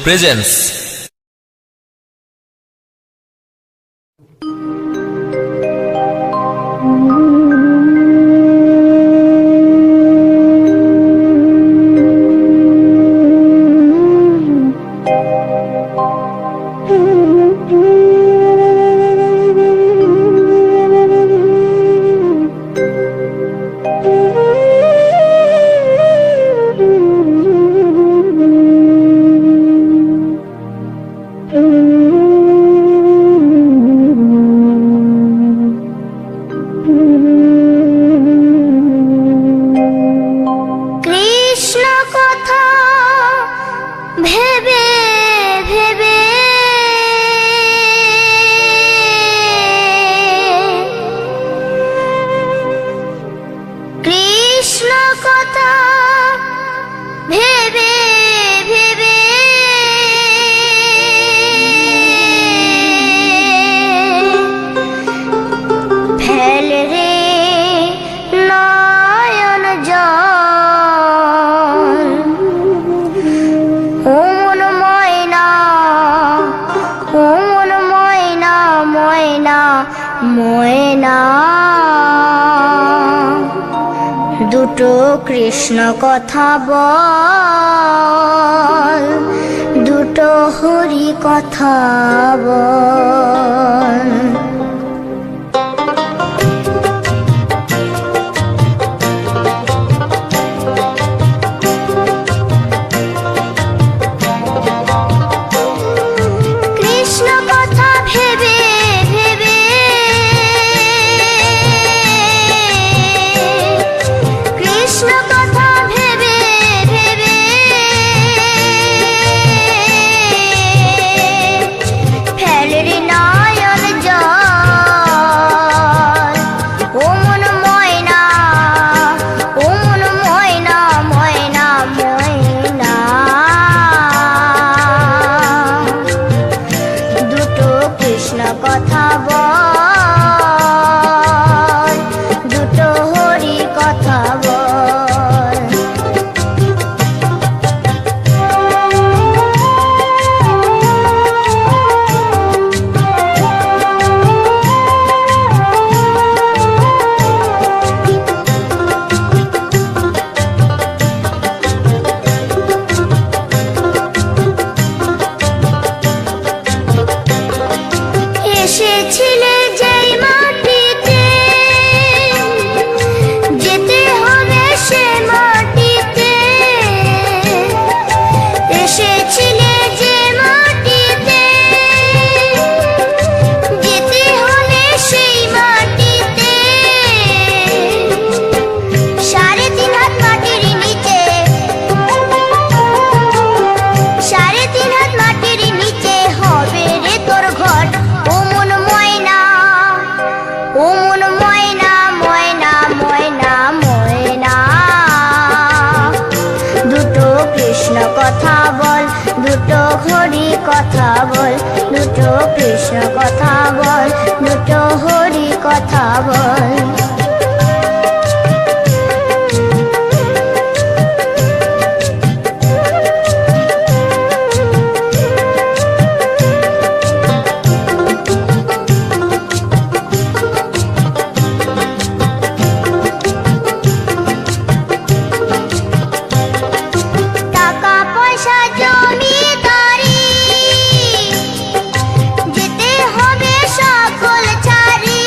presents. ভেবে ভেবে কৃষ্ণ কথা ভেবে ভেবে ফেল রে নয়ন জল ও মন ময়না ময়না ময়না দুটো কৃষ্ণ কথা বল দুটো হরি কথা বল কথা বল দুটো হরি কথা বল এসেছিলে যেই মাটিতে যেতে হবে সে মাটিতে এসেছিলে যে মাটিতে যেতে হবে সেই মাটিতে 3.5 হাত মাটির নিচে 3.5 হাত মাটির নিচে হবে রে তোর ঘর ও মন ময়না ময়না ময়না দুটো কৃষ্ণ কথা বল দুটো হরি কথা বল দুটো কৃষ্ণ কথা বল দুটো হরি কথা বল যেতে হবে সকল ছাড়ি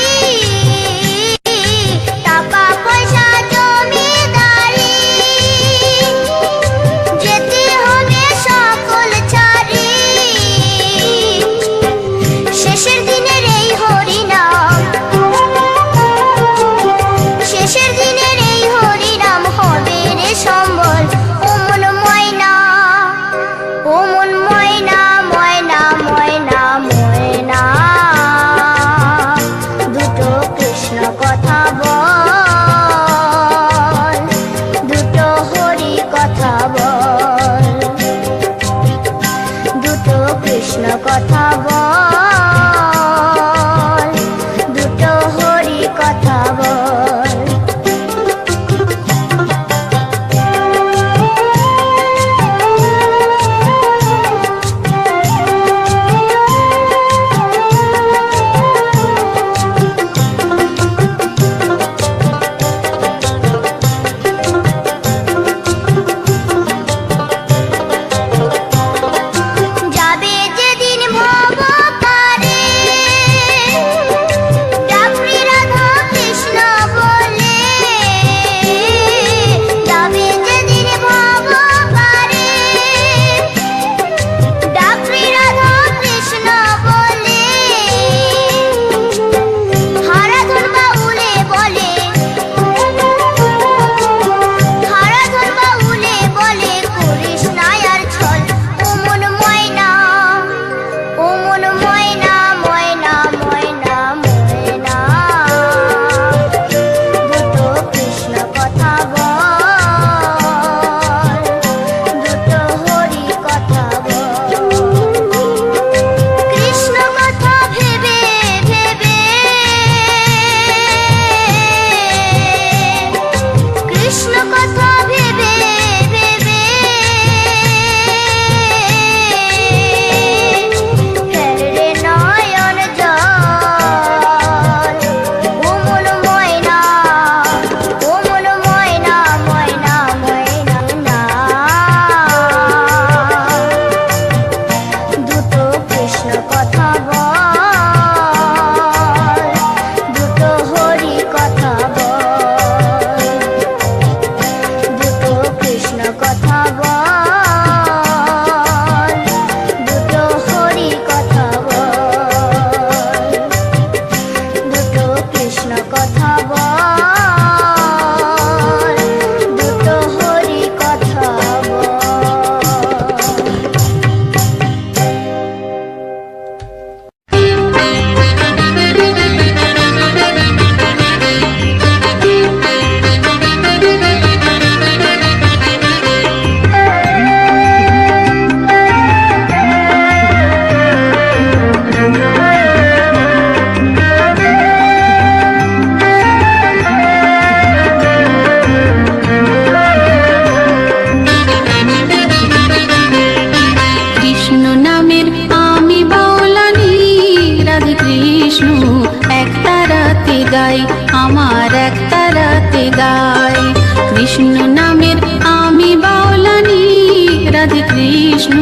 রাধে কৃষ্ণ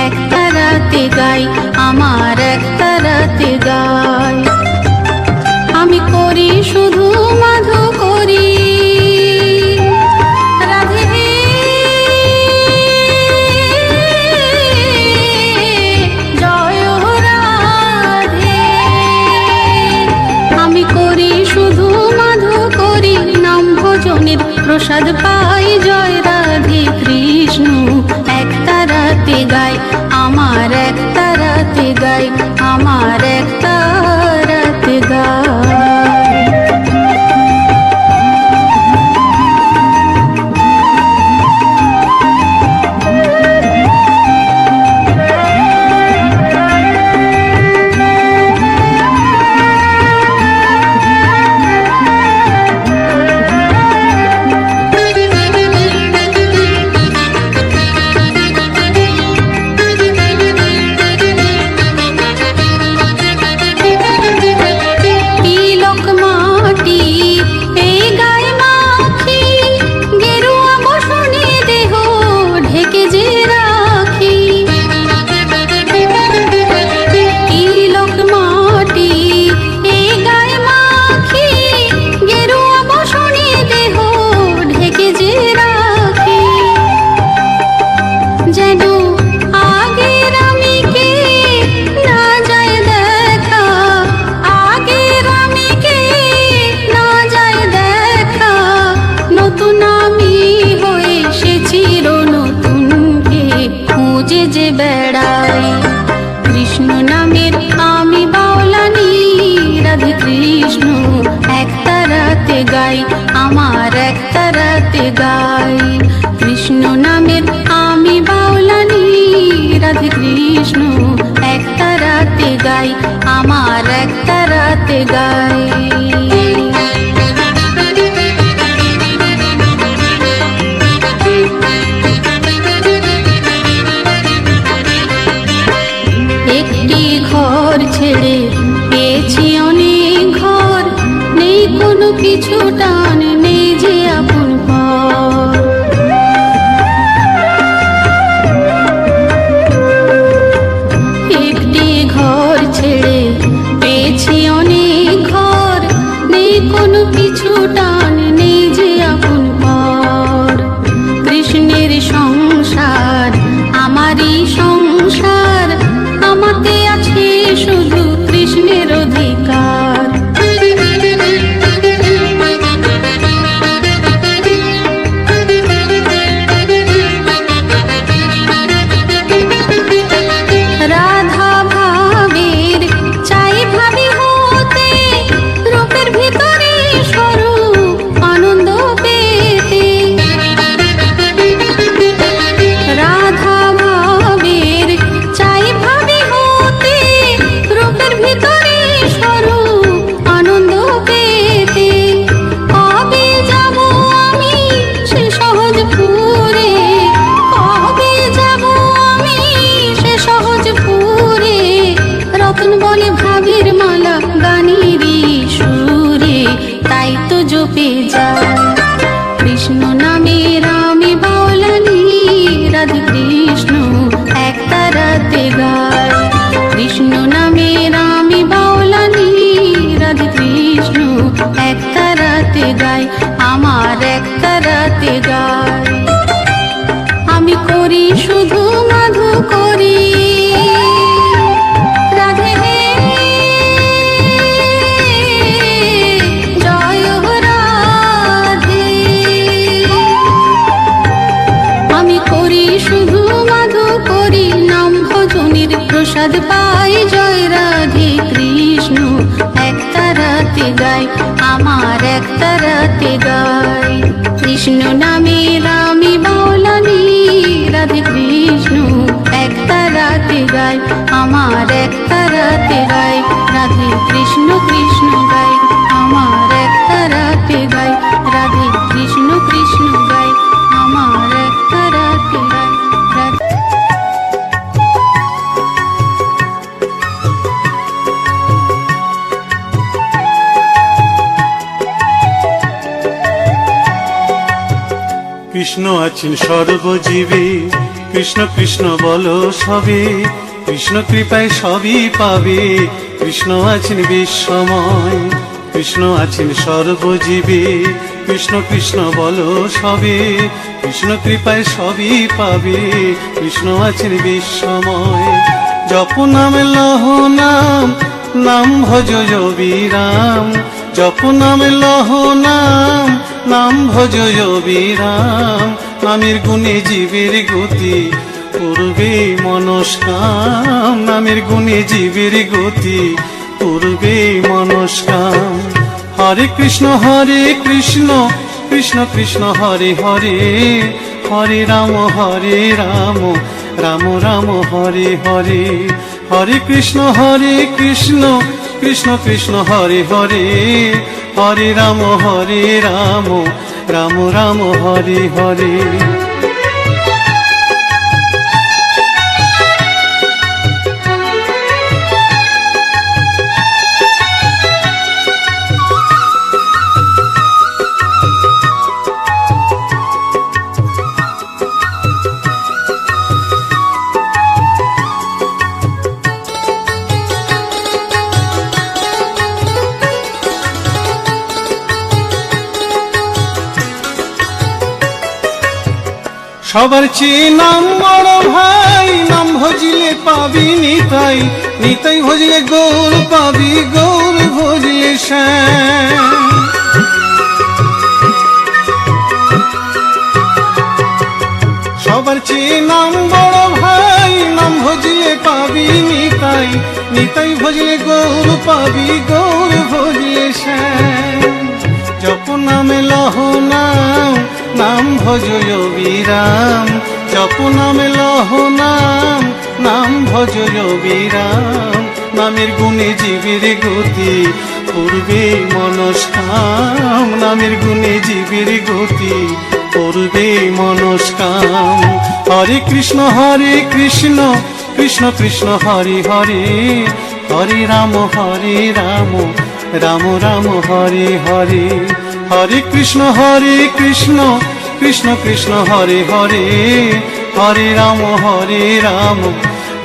একটা রাতে গাই, আমার একটা রাতে গাই। আমি করি শুধু মাধু করি, রাধে জয় রাধে। আমি করি শুধু মাধু করি, নাম ভজনের প্রসাদ পাই, জয় রাধে কৃষ্ণ একটা রাতে গাই, আমার একটা রাতে গাই, আমার একটা রাতে গাই। কৃষ্ণ নামের আমি বাউলানি, রাধে কৃষ্ণ একটা রাতে গাই, আমার একটা রাতে গাই। কৃষ্ণ নামের আমি বাউলানি, রাধে কৃষ্ণ একটা রাতে গাই, আমার একটা রাতে গাই। একটি ঘর ছেড়ে পেয়েছি অনেক ঘর, নেই কোনো কিছু টান, নেই যে আপন পর। একটি ঘর ছেড়ে পেয়েছি অনেক ঘর, নেই কোনো কিছু টান, নেই যে আপন পর। কৃষ্ণের সংসার আমারই সংসার, আমাতে আছে শুধু কৃষ্ণের অধিকার। রাধা ভাবের চাই ভাবি হতে, রূপের ভিতরে স্বরূপ আনন্দ পেতে। রাধা ভাবের চাই ভাবি হতে, রূপের ভিতরে স্বরূপ আনন্দ পেতে। কবে যাব আমি সে সহজপুরে, কবে যাব আমি সে সহজপুরে। রতন বলে ভাবের মালা গানেরই সুরে, তাই তো জপে যায় কৃষ্ণ নামের আমি বাউলানি, রাধে কৃষ্ণ একটা রাতে গাই। কৃষ্ণ নামের আমি বাউলানি, রাধে কৃষ্ণ একটা রাতে গাই, আমার একটা রাতে গাই। আমি করি শুধু মাধু করি, রাধে জয় রাধে। আমি করি শুধু মাধু করি, নাম ভজনের প্রসাদ পাই, জয় রাধে কৃষ্ণ একটা রাতে গাই, আমার একটা রাতে গাই। কৃষ্ণ নামের আমি বাউলানি, রাধে কৃষ্ণ একটা রাতে গাই, আমার একটা রাতে গাই। রাধে কৃষ্ণ কৃষ্ণ গাই, আমার একটা রাতে গাই, রাধে কৃষ্ণ কৃষ্ণ গাই, আমার একটা রাতে গাই। কৃষ্ণ আছেন সর্বজীবে, কৃষ্ণ কৃষ্ণ বলো সবে, কৃষ্ণ কৃপায় সবই পাবে। কৃষ্ণ আছেন বিশ্বময়, কৃষ্ণ আছেন সর্বজীবে। কৃষ্ণ কৃষ্ণ বলো সবে, কৃষ্ণ কৃপায় সবই পাবে। কৃষ্ণ আছেন বিশ্বময়। জপ নাম লহ নাম, নাম ভজ বিরাম। জপ নাম লহ নাম, নাম ভজ বিরাম। নামের গুণে জীবের গতি, পূর্বে মনস্কাম। নামের গুণে জীবের গতি, পূর্বে মনস্কাম। হরে কৃষ্ণ কৃষ্ণ কৃষ্ণ হরে হরে। হরে রাম রাম রাম হরে হরে। হরে কৃষ্ণ কৃষ্ণ কৃষ্ণ হরে হরে। হরে রাম রাম রাম হরে হরে। সবার চেয়ে নাম বড় ভাই, নাম ভজিলে পাবি নিতাই। নিতাই ভজিলে গৌর পাবি, গৌর ভজিলে শ্যাম। সবার চেয়ে নাম বড় ভাই, নাম ভজিলে পাবি নিতাই। নিতাই ভজিলে গৌর পাবি, গৌর ভজিলে শ্যাম। জপ নামে লহ নাম, নাম ভজ বিরাম। জপ নামে লহ নাম, নাম ভজ বিরাম। নামের গুণে জীবের গতি, পূর্বে মনস্কাম। নামের গুণে জীবের গতি, পূর্বে মনস্কাম। হরে কৃষ্ণ কৃষ্ণ কৃষ্ণ হরে হরে। হরে রাম রাম রাম হরে হরে। হরে কৃষ্ণ কৃষ্ণ কৃষ্ণ হরে হরে। হরে রাম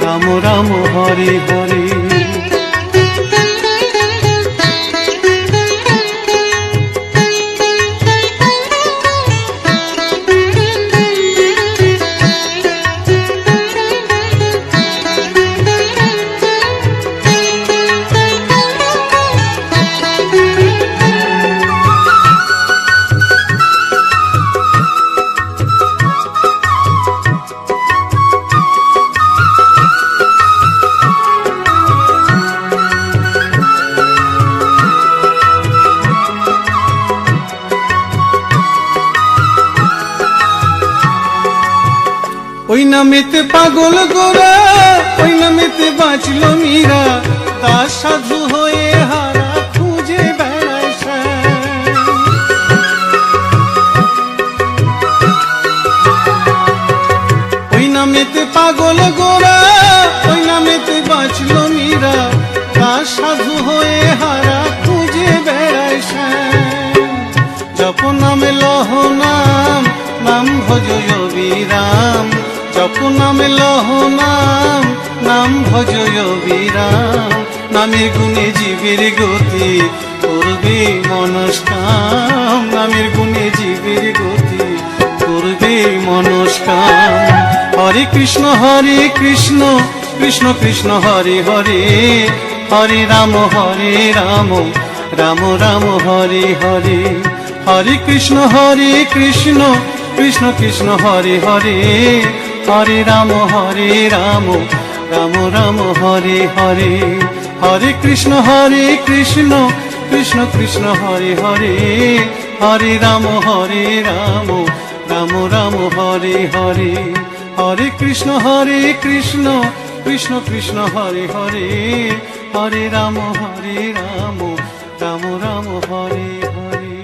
রাম রাম হরে হরে। ওই নামেতে পাগল গোরা, ওই নামেতে বাঁচল মীরা। তার সাধু হয়ে হারা খুঁজে বেড়ায় শ্যাম। ওই নামেতে পাগল গোরা, ওই নামেতে বাঁচল মীরা। তার সাধু হয়ে হারা খুঁজে বেড়ায় শ্যাম। জপ নামে লহ নাম, নাম ভজ বিরাম। জপ নামে লহ নাম, নাম ভজ বিরাম। নামের গুণে জীবের গতি, পূর্বে মনস্কাম। নামের গুণে জীবের গতি, পূর্বে মনস্কাম। হরে কৃষ্ণ কৃষ্ণ কৃষ্ণ হরে হরে। হরে রাম রাম রাম হরে হরে। হরে কৃষ্ণ কৃষ্ণ কৃষ্ণ হরে হরে। হরে রাম রাম রাম হরে হরে। হরে কৃষ্ণ কৃষ্ণ কৃষ্ণ হরে হরে। হরে রাম রাম রাম হরে হরে। হরে কৃষ্ণ কৃষ্ণ কৃষ্ণ হরে হরে। হরে রাম রাম রাম হরে হরে।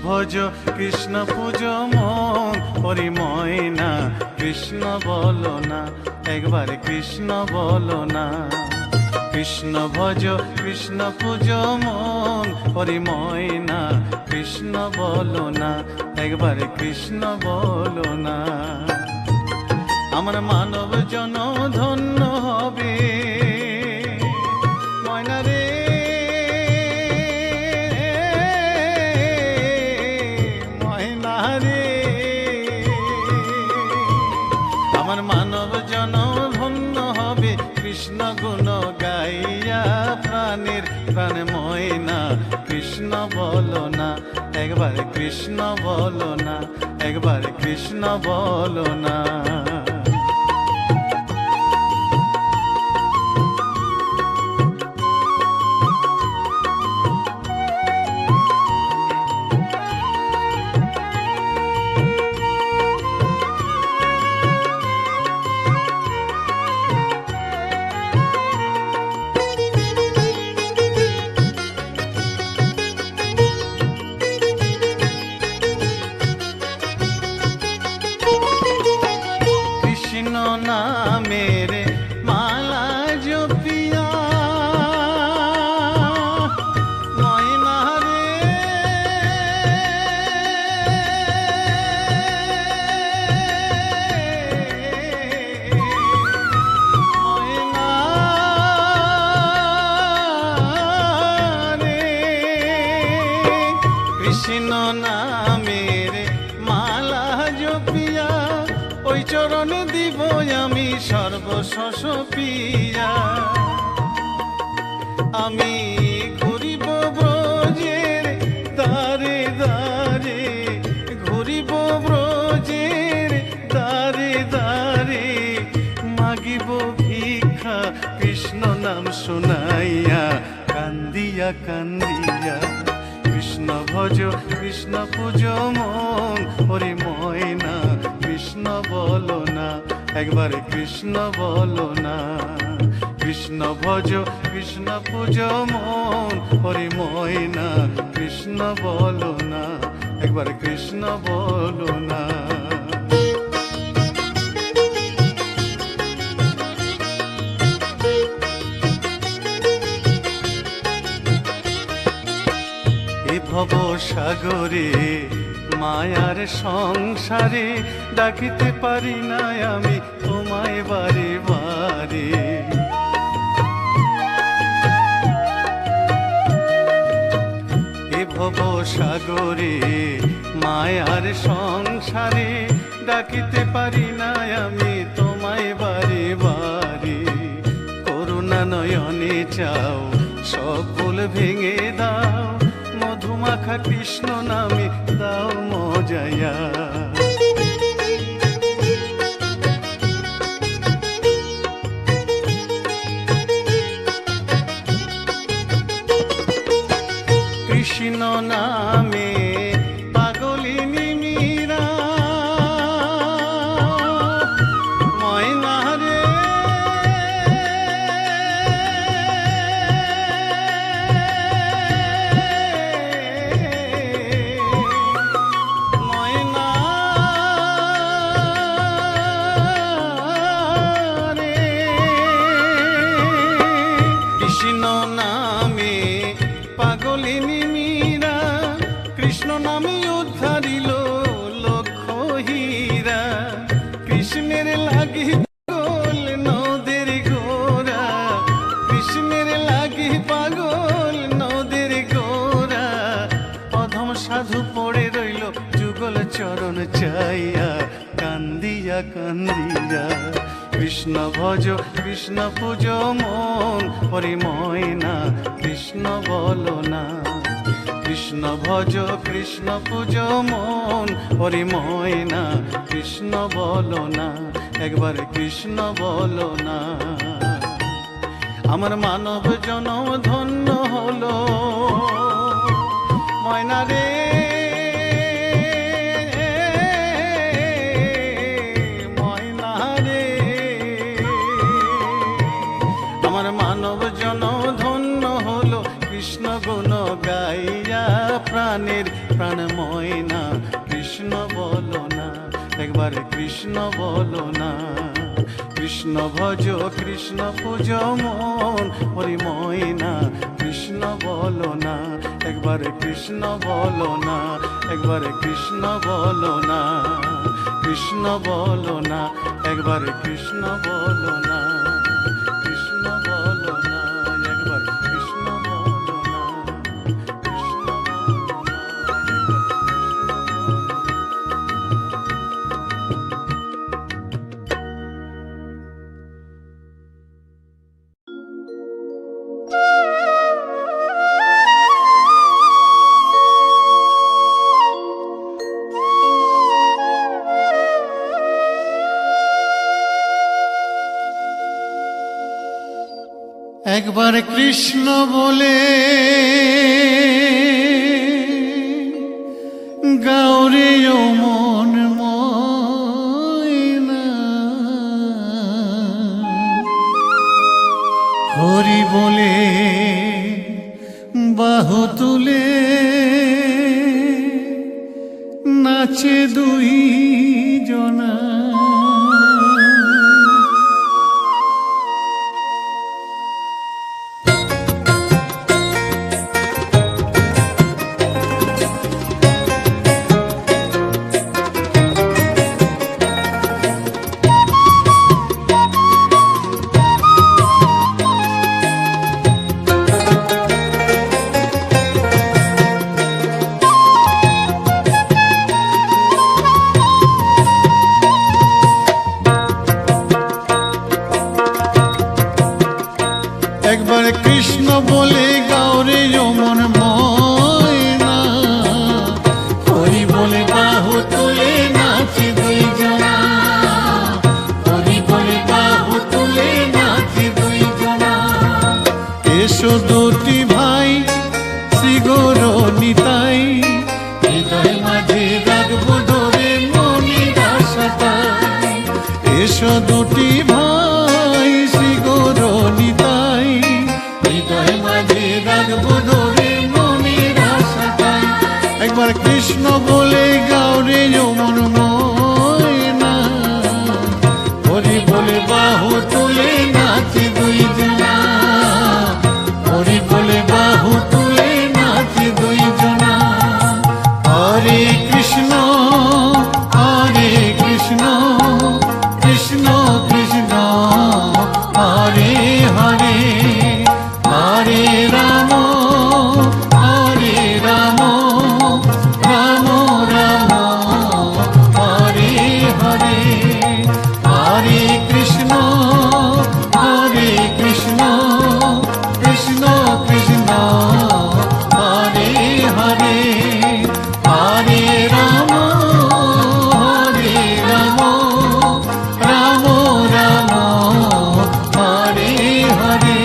ভজ কৃষ্ণ পূজ মন ওরে ময়না কৃষ্ণ বলো না একবার কৃষ্ণ বলো না কৃষ্ণ ভজ কৃষ্ণ পূজ মন ওরে ময়না কৃষ্ণ বলো না একবার কৃষ্ণ বলো না আমার মানব জন ধন্য হবে ময়না রে ময়না রে আমার মানব জন ধন্য হবে কৃষ্ণ গুণ গাইয়া প্রাণের প্রাণ ময়না কৃষ্ণ বলো না একবার কৃষ্ণ বলো না একবার কৃষ্ণ বলো না কৃষ্ণ নামের মালা জপিয়া ময়না রে ময়না রে কৃষ্ণ নামের মালা জপিয়া ওই চরণে দিব আমি সর্বশস পিয়া আমি ঘুরিব ব্রজের দ্বারে দ্বারে ঘুরিব ব্রজের দ্বারে দ্বারে মাগিব ভিক্ষা কৃষ্ণ নাম শুনাইয়া কান্দিয়া কান্দিয়া কৃষ্ণ ভজ কৃষ্ণ পূজ মন ওরে ময়না কৃষ্ণ বলো না একবার কৃষ্ণ বলো না কৃষ্ণ ভজ কৃষ্ণ পূজ মন ওরে ময়না কৃষ্ণ বলো না একবার কৃষ্ণ বলো না এ ভব সাগরে মায়ার সংসারে ডাকিতে পারি না আমি তোমায় বারে বারে এ ভব সাগরে মায়ার সংসারে ডাকিতে পারি না আমি তোমায় বারে বারে করুণা নয়নে চাও সব ভুল ভেঙে দাও মধুমাখা কৃষ্ণ নামে দাও মজায়া কৃষ্ণ নামে পাগলিনী মীরা ময়না রে ময়না রে কৃষ্ণ নামে পাগলিনী মীরা কৃষ্ণ নামে উদ্ধারিল লক্ষ হীরা কৃষ্ণের লাগি পাগল নদের গোরা কৃষ্ণের লাগি পাগল নদের গোরা অধম সাধু পড়ে রইল যুগল চরণ চাইয়া কান্দিয়া কান্দিয়া কৃষ্ণ ভজ কৃষ্ণ পূজ মন ওরে ময়না কৃষ্ণ বলো না কৃষ্ণ ভজ কৃষ্ণ পূজ মন ওরে ময়না কৃষ্ণ বলো না একবার কৃষ্ণ বলো না আমার মানব জনম ধন্য হলো ময়না রে ময়না রে আমার মানব জনম ধন্য হলো কৃষ্ণ গুণ গাইয়া প্রাণের প্রাণময় একবার কৃষ্ণ বলো না। কৃষ্ণ ভজ কৃষ্ণ পূজ মন হরিময় না, কৃষ্ণ বলো না, একবার কৃষ্ণ বলো না, একবার কৃষ্ণ বলো না, কৃষ্ণ বলো না, একবার কৃষ্ণ বলো না, কৃষ্ণ বলো না, একবার কৃষ্ণ বলো না, কৃষ্ণ বলো না, একবার কৃষ্ণ বলে গাওরে ও মন ময়না, হরি বলে বাহু তুলে নাচে দুই জনা। একবার কৃষ্ণ বলে গাওরে যমন ময়না, হরি বলে বাহু তুলে নাচে দুই জনা, হরি বলে বাহু তুলে নাচে দুই জনা। এসো দুটি ভাই শ্রী গৌর নিতাই, হৃদয় মাঝে রাখবো ধরে মনির আশাটাই। এসো দুটি ভাই শ্রী গৌর নিতাই, হৃদয় মাঝে রাখবো ধরে মনির আশাটাই। একবার কৃষ্ণ বলে গাওরে যমন ময়না, হরি বলে বাহু তুলে নাচে দুই জনা, হরি বলে বাহু তুলে নাচে দুই জনা। হরে কৃষ্ণ হরে কৃষ্ণ, কৃষ্ণ কৃষ্ণ হরে হরে, হরে রাম হরে রাম, রাম রাম হরে হরে, হরে কৃষ্ণ হরে কৃষ্ণ, কৃষ্ণ কৃষ্ণ হরে হরে, হরে রাম হরে রাম, রাম রাম হরে হরে।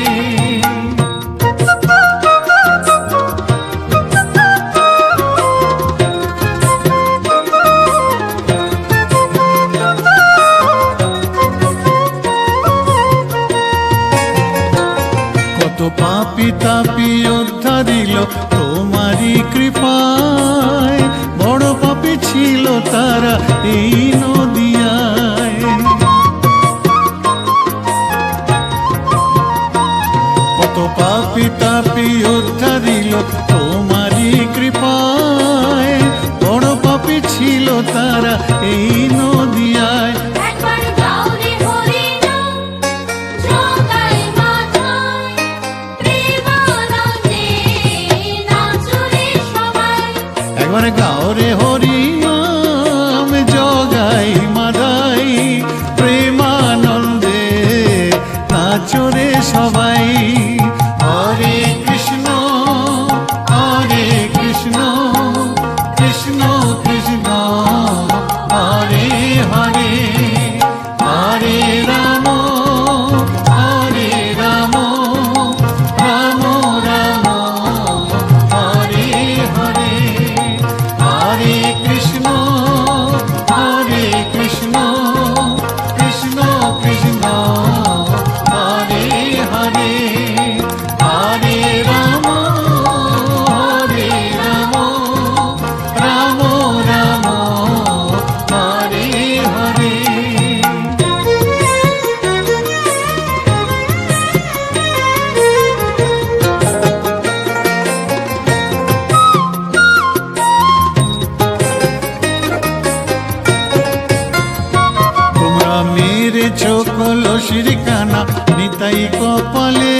কত পাপি তাপি উদ্ধারিল তোমারই কৃপায়, বড় পাপি ছিল তারা এই নদিয়ায়। কত পাপি তাপি উদ্ধারিল তোমারই কৃপায়, বড় পাপি ছিল তারা এই নদিয়ায়। একবার গাওরে হরি নাম, জগাই মাথায়, প্রেমানন্দে নাচরে সবাই। একবার গাওরে হরি নাম জগাই মাদাই, প্রেমানন্দে নাচরে সবাই। হরে কৃষ্ণ হরে কৃষ্ণ, কৃষ্ণ কৃষ্ণ হরে হরে, হরে রাম হরে রাম, রাম রাম হরে হরে, হরে কৃষ্ণ হরে কৃষ্ণ, কৃষ্ণ কৃষ্ণ হরে হরে, হরে রাম হরে রাম, রাম রাম হরে মেরেছো কলসির কানা নিতাই কপালে,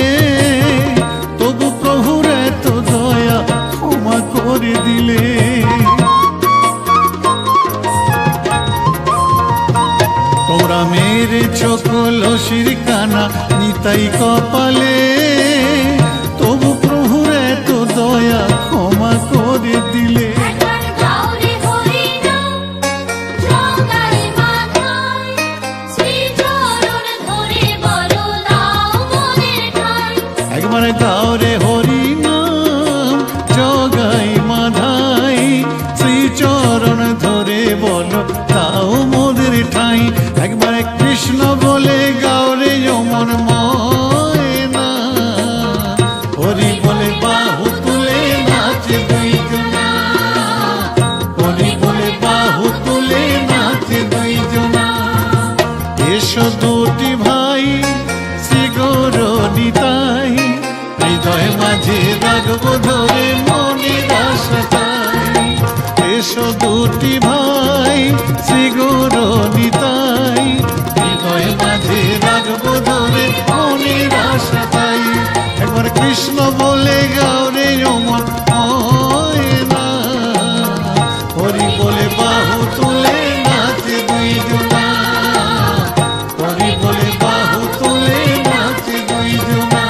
তবু প্রভুর এত দয়া ক্ষমা করে দিলে। তোমরা মেরেছো কলসির কানা নিতাই কপালে, তবু প্রভুর এত দয়া ক্ষমা করে দিলে। একবার গাও রে হরি নাম জগাই মাধাই, শ্রীচরণ ধরে বলো তাও মোদের ঠাই। একবার কৃষ্ণ বলে গাও রে যমন ময়না, হরি বলে বাহু তুলে নাচে দুইজনা, হরি বলে বাহু তুলে নাচে দুইজনা। এসো দুটি ভাই শ্রী গৌর নিতাই, হৃদয় মাঝে রাখবো ধরে মনের আশাটাই। এসো দুটি ভাই শ্রী গৌর নিতাই, হৃদয় মাঝে রাখবো ধরে মনের আশাটাই। একবার কৃষ্ণ বলে গাও রে অমর ময়না, হরি বলে বাহু তুলে নাচে দুইজনা, হরি বলে বাহু তুলে নাচে দুইজনা,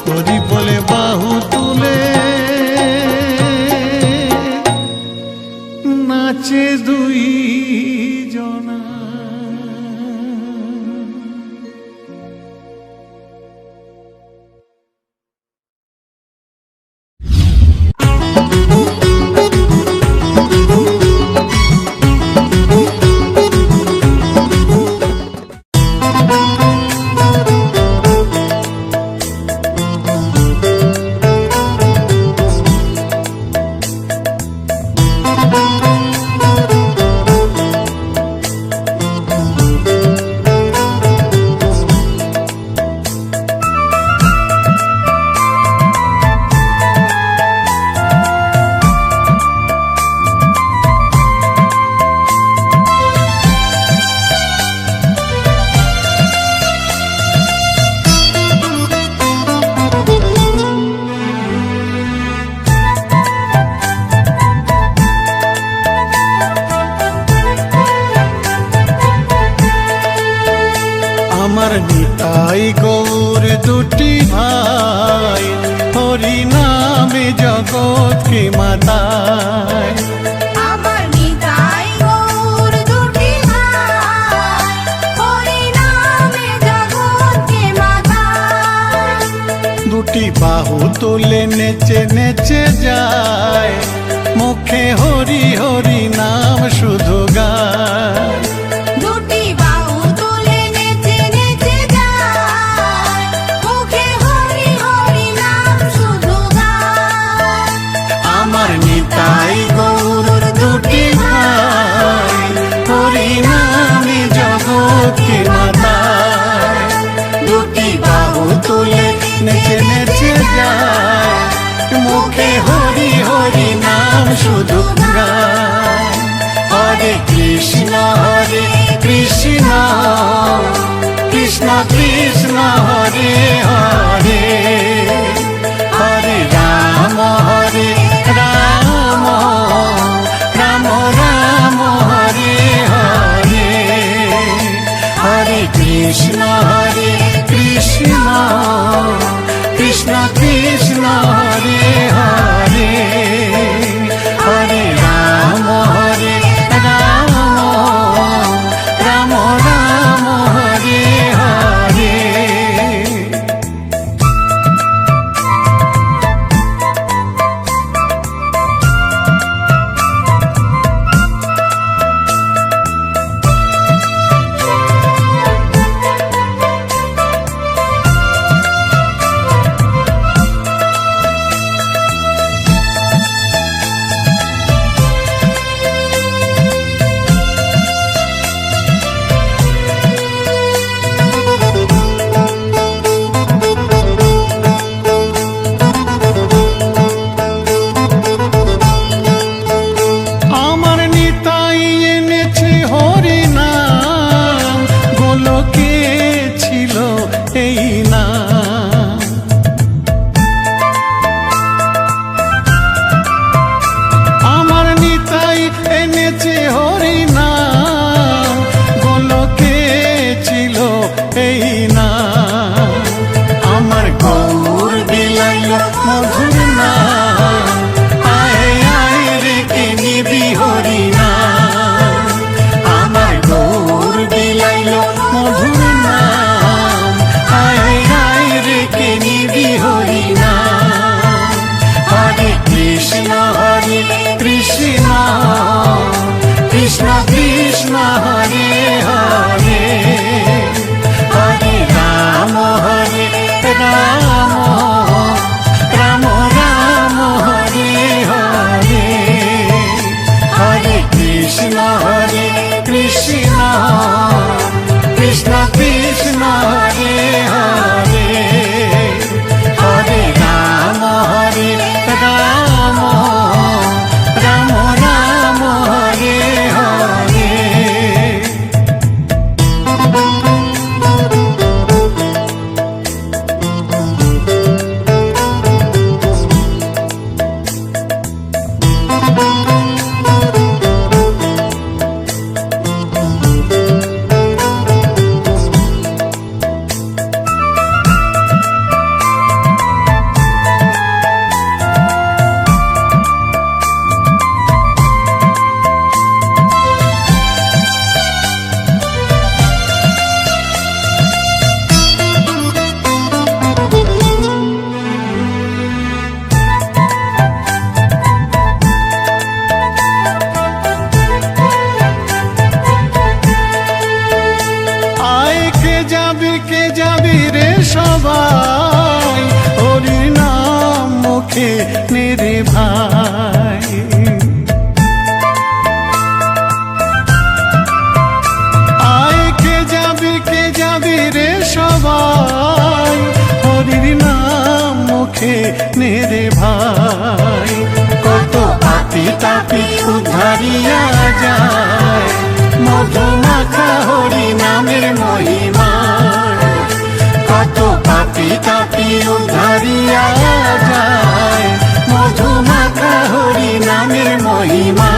হরি বলে বাহু তুলে নাচে দুইজনা। আমার নিতাই গৌর দুটি ভাই, হরি নামে জগৎকে মাতায়। আমার নিতাই গৌর দুটি ভাই, হরি নামে জগৎকে মাতায়। দুটি বাহু তুলে নেচে নেচে যায়, মুখে হরি হরি নাম শুধু গায়। দুটি বাহু তুলে নেচে নেচে যায়, মুখে হরি হরি নাম শুধু গায়। আমার নিতাই গৌর দুটি ভাই, হরি নামে জগৎকে মাতায়। দুটি বাহু তুলে নেচে নেচে যায়, মুখে হরি হরি নাম শুধু গায়। হরে কৃষ্ণ কৃষ্ণ কৃষ্ণ হরে হরে, হরে রাম রাম রাম হরে হরে। হরে কৃষ্ণ কৃষ্ণ কৃষ্ণ হরে হরে, হরে রাম রাম হরে হরে। কে যাবি রে সবাই, হরি নাম মুখে নেরে ভাই। আয় কে যাবি রে সবাই, হরির নাম মুখে নেরে ভাই। কত পাপি তাপি উদ্ধারিয়া যায়, মধু মাখা হরি নামের মহিমা। কত পাপি তাপি উদ্ধারিয়া যায়, মধু মাখা হরি নামের মহিমা।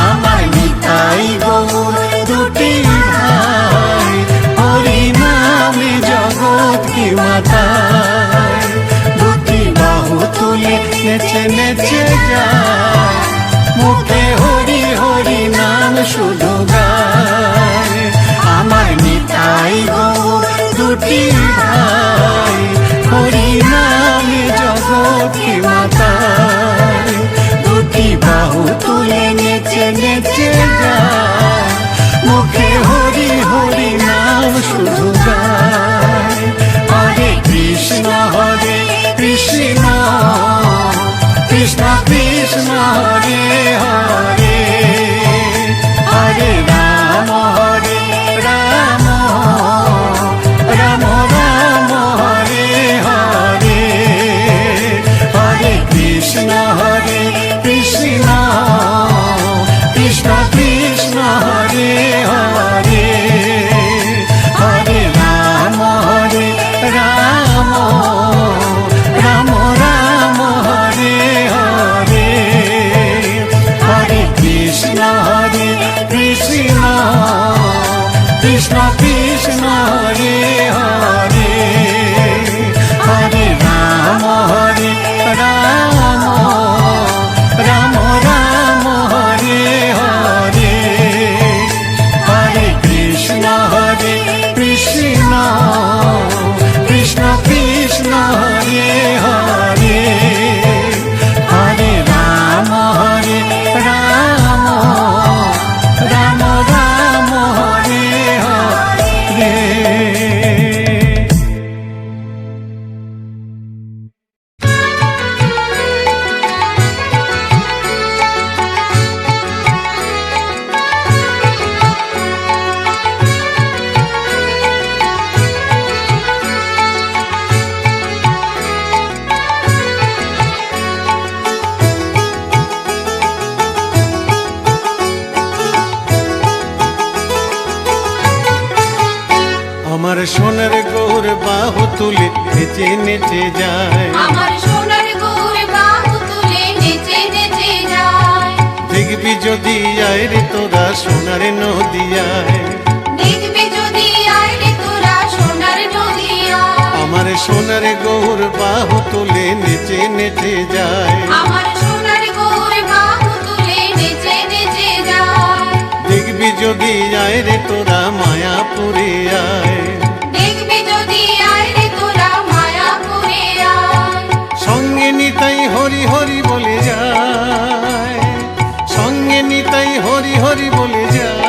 আমার নিতাই গৌর দুটি ভাই, হরি নামে জগৎ কি মাতায়। দুটি বাহু তুলে নেচে নেচে যায়, মুখে হরি হরি নাম শুধু গায়। আমার নিতাই গৌর দুটি ভাই, হরি নামে জগৎ কি মাতায়। দুটি বাহু তুলে নেচে নেচে যায়, মুখে হরি হরি নাম শুধু গায়। হরে কৃষ্ণ কৃষ্ণ কৃষ্ণ হরে হরে, হরে রাম রাম রাম হরে হরে। হরে কৃষ্ণ কৃষ্ণ কৃষ্ণ হরে হরে, হরে রাম রাম রাম হরে হরে। হরে কৃষ্ণ কৃষ্ণ কৃষ্ণ হরে হরে, হরে রাম রাম রাম হরে হরে। হরে কৃষ্ণ কৃষ্ণ কৃষ্ণ হরে হরে, হরে রাম রাম রাম হরে হরে। আমার সোনার গৌর বাহু তুলে নেচে নেচে যায়, আমার সোনার গৌর বাহু তুলে নেচে নেচে যায়। দেখবি যদি আয় রে তোরা সোনার নদিয়ায়, দেখবি যদি আয় রে তোরা সোনার নদিয়ায়। আমার সোনার গৌর বাহু তুলে নেচে নেচে যায়, আমার সোনার গৌর বাহু তুলে নেচে নেচে যায়। দেখবি যদি আয় রে তোরা মায়াপুরে আয়, দেখবি যদি আয় রে তোরা মায়াপুরে আয়। সঙ্গে নিতাই হরি হরি বলে যায়, সঙ্গে নিতাই হরি হরি বলে যায়।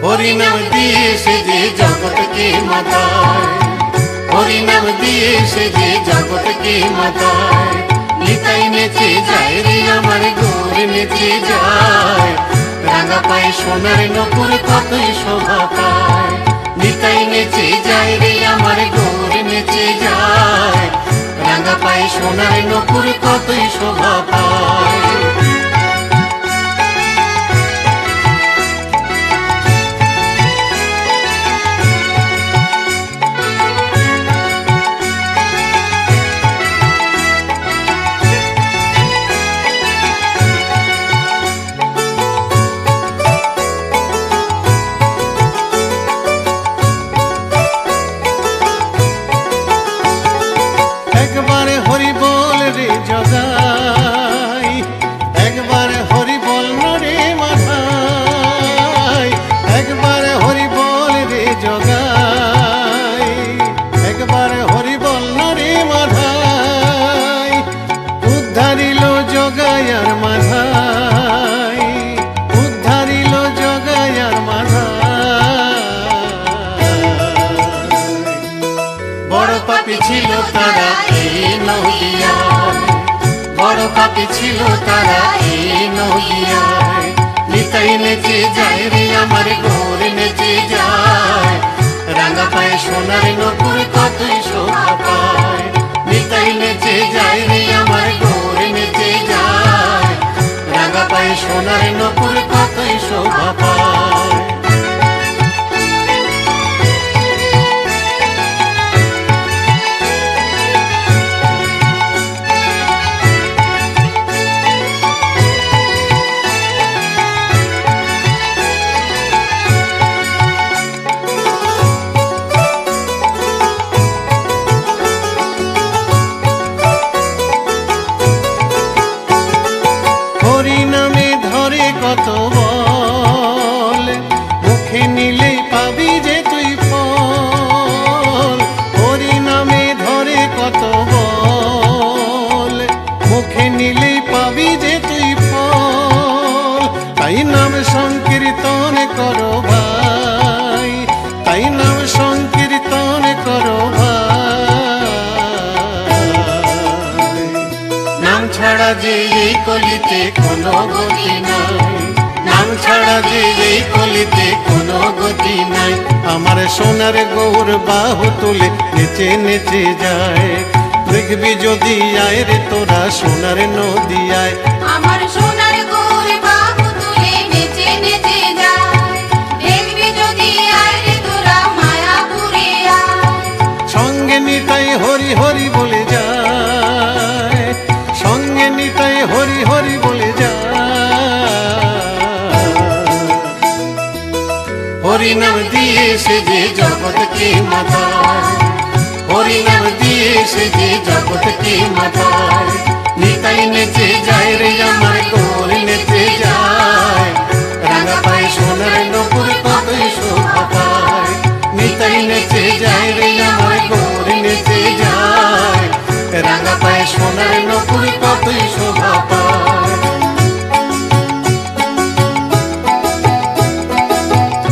হরি নাম দিয়ে সে যে জগৎকে মাতায়, হরি নাম দিয়ে সে যে জগৎকে মাতায়। নিতাই নেচে যায় রে আমার গৌর নেচে যায়, রাঙা পায়ে সোনার নকুর কতই শোভা পায়। নিতাই নেচে যায় রে আমার গৌর নেচে যায়, রাঙা পায়ে সোনার নকুর কতই শোভা পায়। একবারে হরি বল রে জগাই, পাপী ছিল তারা এই নদিয়ায়। নিতাই নেচে যায় রে আমার গৌর নেচে যায়, রাঙা পায়ে সোনার নপুর কতই শোভা পায়। নিতাই নেচে যায় রে আমার গৌর নেচে যায়, রাঙা পায়ে সোনার নপুর কতই শোভা পায়। হরিনামে ধরে কত বল, মুখে নিলে পাবি যে তুই ফল। হরিনামে ধরে কত বল, মুখে নিলে পাবি যে তুই ফল। তাই নাম সংকীর্তন করো ভাই, তাই নাম সংকীর্তন করো ভাই। নাম ছাড়া যে এই কলিতে কোনো গতি নাই, নাম ছাড়া যে এই কলিতে কোনো গতি নাই। আমার সোনার গৌর বাহু তুলে নেচে নেচে যায়, দেখবি যদি আয় রে তোরা সোনার নদিয়ায়। আমার সোনার গৌর বাহু তুলে নেচে নেচে যায়, দেখবি যদি আয় রে তোরা মায়াপুরে আয়। সঙ্গে নিতাই হরি হরি বলে যায়, সঙ্গে নিতাই হরি হরি বলে যায়। হরিনাম দিয়ে সে যে জগৎকে মাথায়, হরিনাম দিয়ে সে যে জগৎকে মাথায়। নিতাই নেচে যায় রে আমার গৌর নেচে যায়, রাঙা পায়ে সোনার নপুর কতই শোভা পায়। নিতাই নেচে যায় রে আমার গৌর নেচে যায়, রাঙা পায়ে সোনার নপুর কতই শোভা পায়।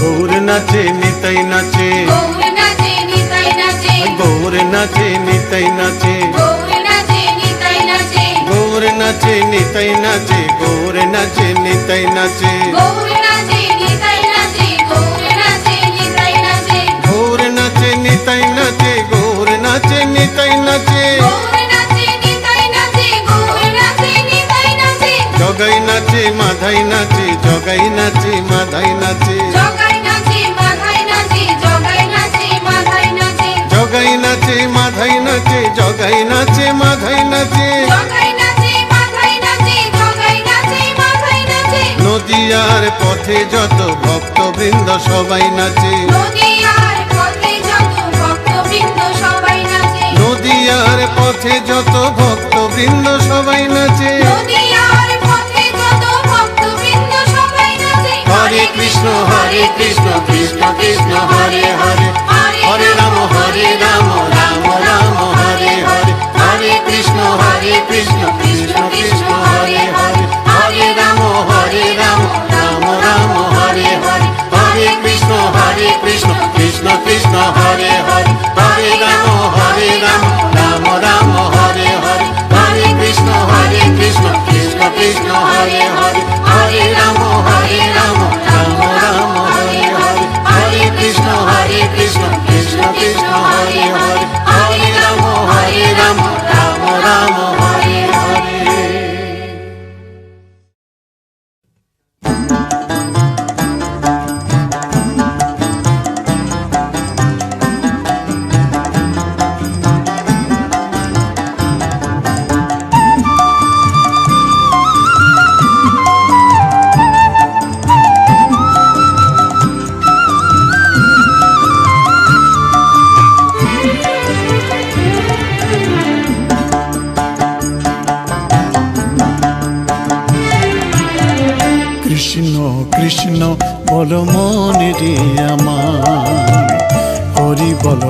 গৌর নাচে নিতাই নাচে, গৌর নাচে নিতাই নাচে, গৌর নাচে নিতাই নাচে, গৌর নাচে নিতাই নাচে, গৌর নাচে নিতাই নাচে, গৌর নাচে নিতাই নাচে। গৌর নাচে নিতাই নাচে, গৌর নাচে নিতাই নাচে, গৌর নাচে নিতাই নাচে, গৌর নাচে নিতাই নাচে। গৌর নাচে নিতাই নাচে, গৌর নাচে নিতাই নাচে, জগাই নাচে মাধাই নাচে, জগাই নাচে মাধাই নাচে, জগাই নাচে মাথায় নাচে, জগাই নাচে মাথায় নাচে, জগাই নাচে মাধাই নাচে, জগাই নাচে মাধাই নাচে। জগাই নাচে মাথায় নাচে, জগাই নাচে মাথায় নাচে, নদিয়ার পথে যত ভক্তবৃন্দ সবাই নাচে, নদিয়ার পথে যত ভক্তবৃন্দ সবাই নাচে, নদিয়ার পথে যত ভক্তবৃন্দ সবাই নাচে। নদিয়ার পথে যত ভক্তবৃন্দ সবাই নাচে। হরে কৃষ্ণ কৃষ্ণ কৃষ্ণ হরে হরে, হরে রাম রাম রাম হরে হরে। হরে কৃষ্ণ কৃষ্ণ কৃষ্ণ হরে হরে, হরে রাম রাম রাম হরে হরে। হরে কৃষ্ণ কৃষ্ণ কৃষ্ণ হরে হরে, হরে রাম রাম রাম হরে হরে। হরে কৃষ্ণ কৃষ্ণ কৃষ্ণ হরে হরে, হরে রাম রাম রাম হরে হরে। হরে কৃষ্ণ কৃষ্ণ কৃষ্ণ হরে হরে, হরে রাম রাম রাম হরে হরে। কৃষ্ণ কৃষ্ণ বল মনে রে আমার, হরি বল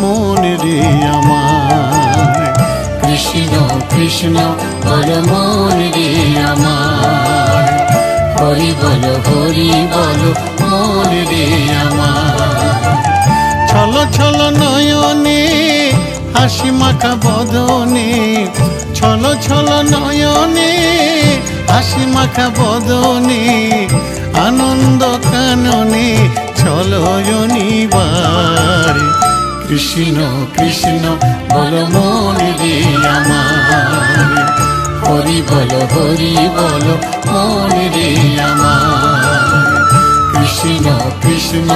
মনে রে আমার। কৃষ্ণ কৃষ্ণ বল মনে রে আমার, হরি বল মনে রে আমার। ছল ছল নয়নে হাসি মাখা বদনে, ছলো ছলো নয়নে হাসি মাখা বদনে আনন্দ কাননে চলো জনিবার। কৃষ্ণ কৃষ্ণ বলো মনে রে আমার, হরি বলো মনে রে আমার। কৃষ্ণ কৃষ্ণ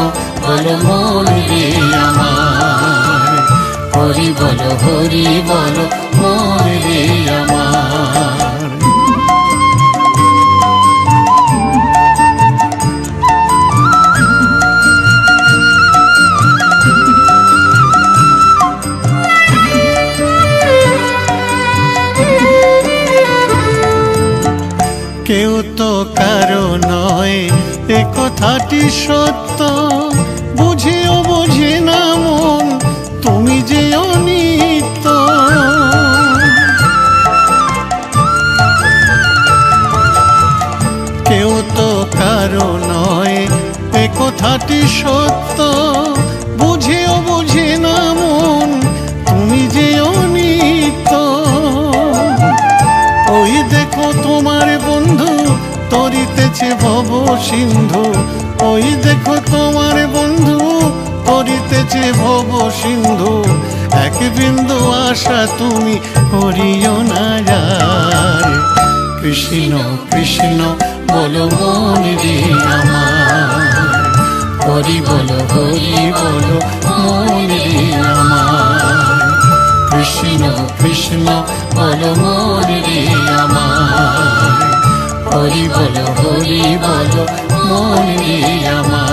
বলো মনে রে আমার, হরি বলো মনে রে আমার। কেউ তো কারো নয় এ কথাটি সত্য, বুঝেও বোঝে না মন তুমি যে অনিত্য। কেউ তো কারো নয় এ কথাটি সত্য, বুঝেও বোঝে না মন তুমি যে অনিত্য। ওই দেখো তোমার বন্ধু তরিতেছে ভব সিন্ধু, ওই দেখো তোমার বন্ধু তরিতেছে ভব সিন্ধু। এক বিন্দু আশা তুমি করিও না যার। কৃষ্ণ কৃষ্ণ বলো মনে রে আমার, হরি বলো মনে রে আমার। কৃষ্ণ কৃষ্ণ বলো মনে রে আমার, হরি বলো মনে রে আমার।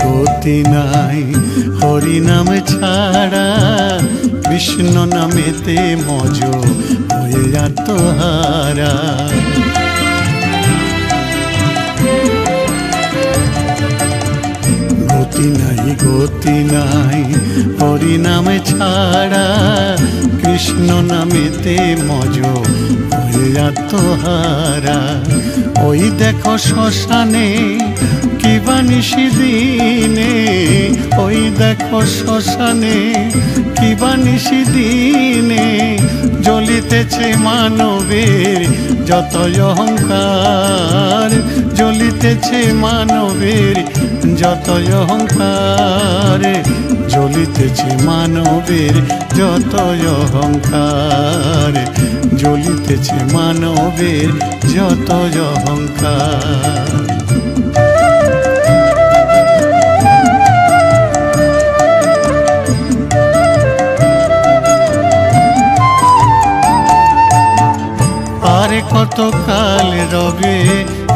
গতি নাই হরি নাম ছাড়া, কৃষ্ণ নামেতে মজ হয়ে আত্মহারা। গতি নাই হরি নাম ছাড়া, কৃষ্ণ নামেতে মজ হয়ে আত্মহারা। ওই দেখো শ্মশানে কিবা নিশি দিনে, ওই দেখো শ্মশানে কিবা নিশি দিনে জ্বলিতেছে মানবের যত অহংকার, জ্বলিতেছে মানবের যত অহংকার, জ্বলিতেছে মানবের যত অহংকার, জ্বলিতেছে মানবের যত অহংকার। আর কত কাল রবে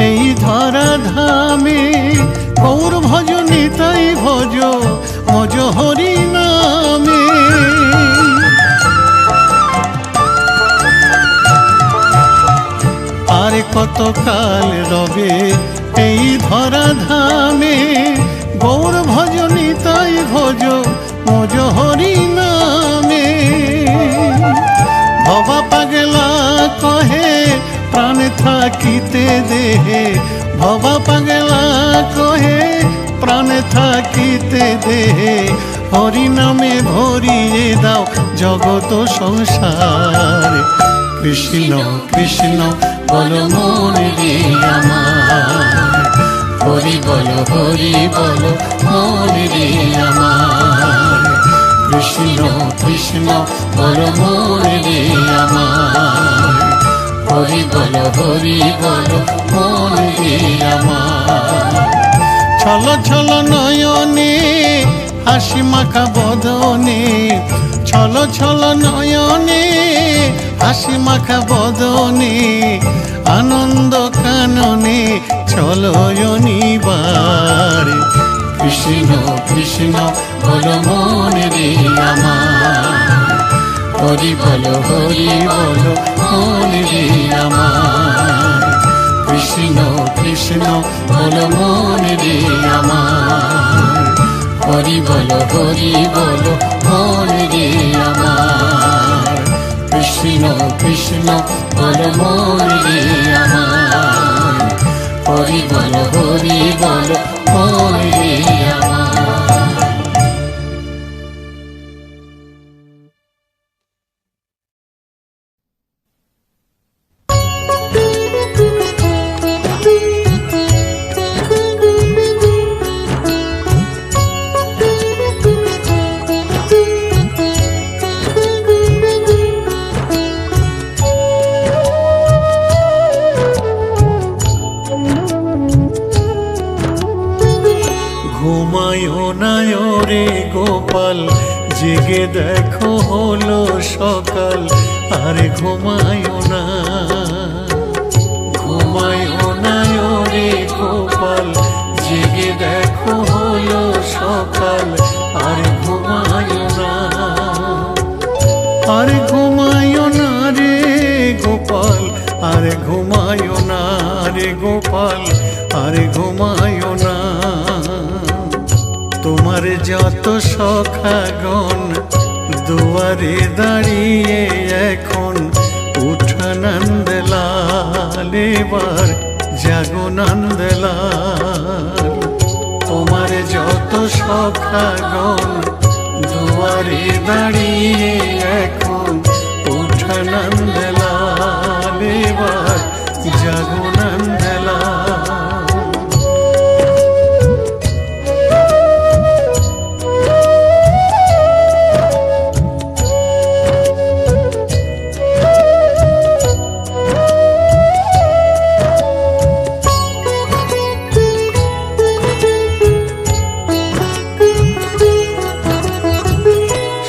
এই ধরা ধামে, গৌর ভজ নিতাই ভজ মজ হরি নামে। আর কত কাল রবে এই ধরা ধামে, গৌর ভজ নিতাই ভজ মজ হরি নামে। ভবা পাগলা কহে প্রাণ থাকিতে দেহে, ভবা পাগলা কহে প্রাণ থাকিতে দেহে। হরি নামে ভরিয়ে দাও জগত সংসার। কৃষ্ণ কৃষ্ণ বলো মনে রে আমার, হরি বলো মনে রে আমার। কৃষ্ণ কৃষ্ণ বলো মনে রে আমার, হরি বলো মনে রে আমার। ছলো ছলো নয়নে হাসি মাখা বদনে, ছলো ছলো নয়নে হাসি মাখা বদনে আনন্দ কাননে চলো জনিবার। কৃষ্ণ কৃষ্ণ বলো মনে রে আমার, হরি বলো মনে রে আমার। কৃষ্ণ কৃষ্ণ বলো মন রে আমার, হরি বলো মন রে আমার, কৃষ্ণ কৃষ্ণ বলো মন রে আমার, হরি বলো মন রে আমার। ঘুমায়ো না রে গোপাল, জেগে দেখো হলো সকাল, আরে ঘুমায়ো না রে গোপাল, জেগে দেখো হলো সকাল, আরে ঘুমায়ো না, আরে ঘুমায়ো না রে গোপাল, আরে ঘুমায়ো না রে গোপাল, আরে ঘুমায়ো না। তোমার যত সখাগণ দুয়ারে দাঁড়িয়ে এখন উঠা নন্দলাল, এবার জাগো নন্দলাল। তোমার যত সখাগণ দুয়ারে দাঁড়িয়ে এখন উঠা নন্দলাল, এবার জাগো নন্দলাল।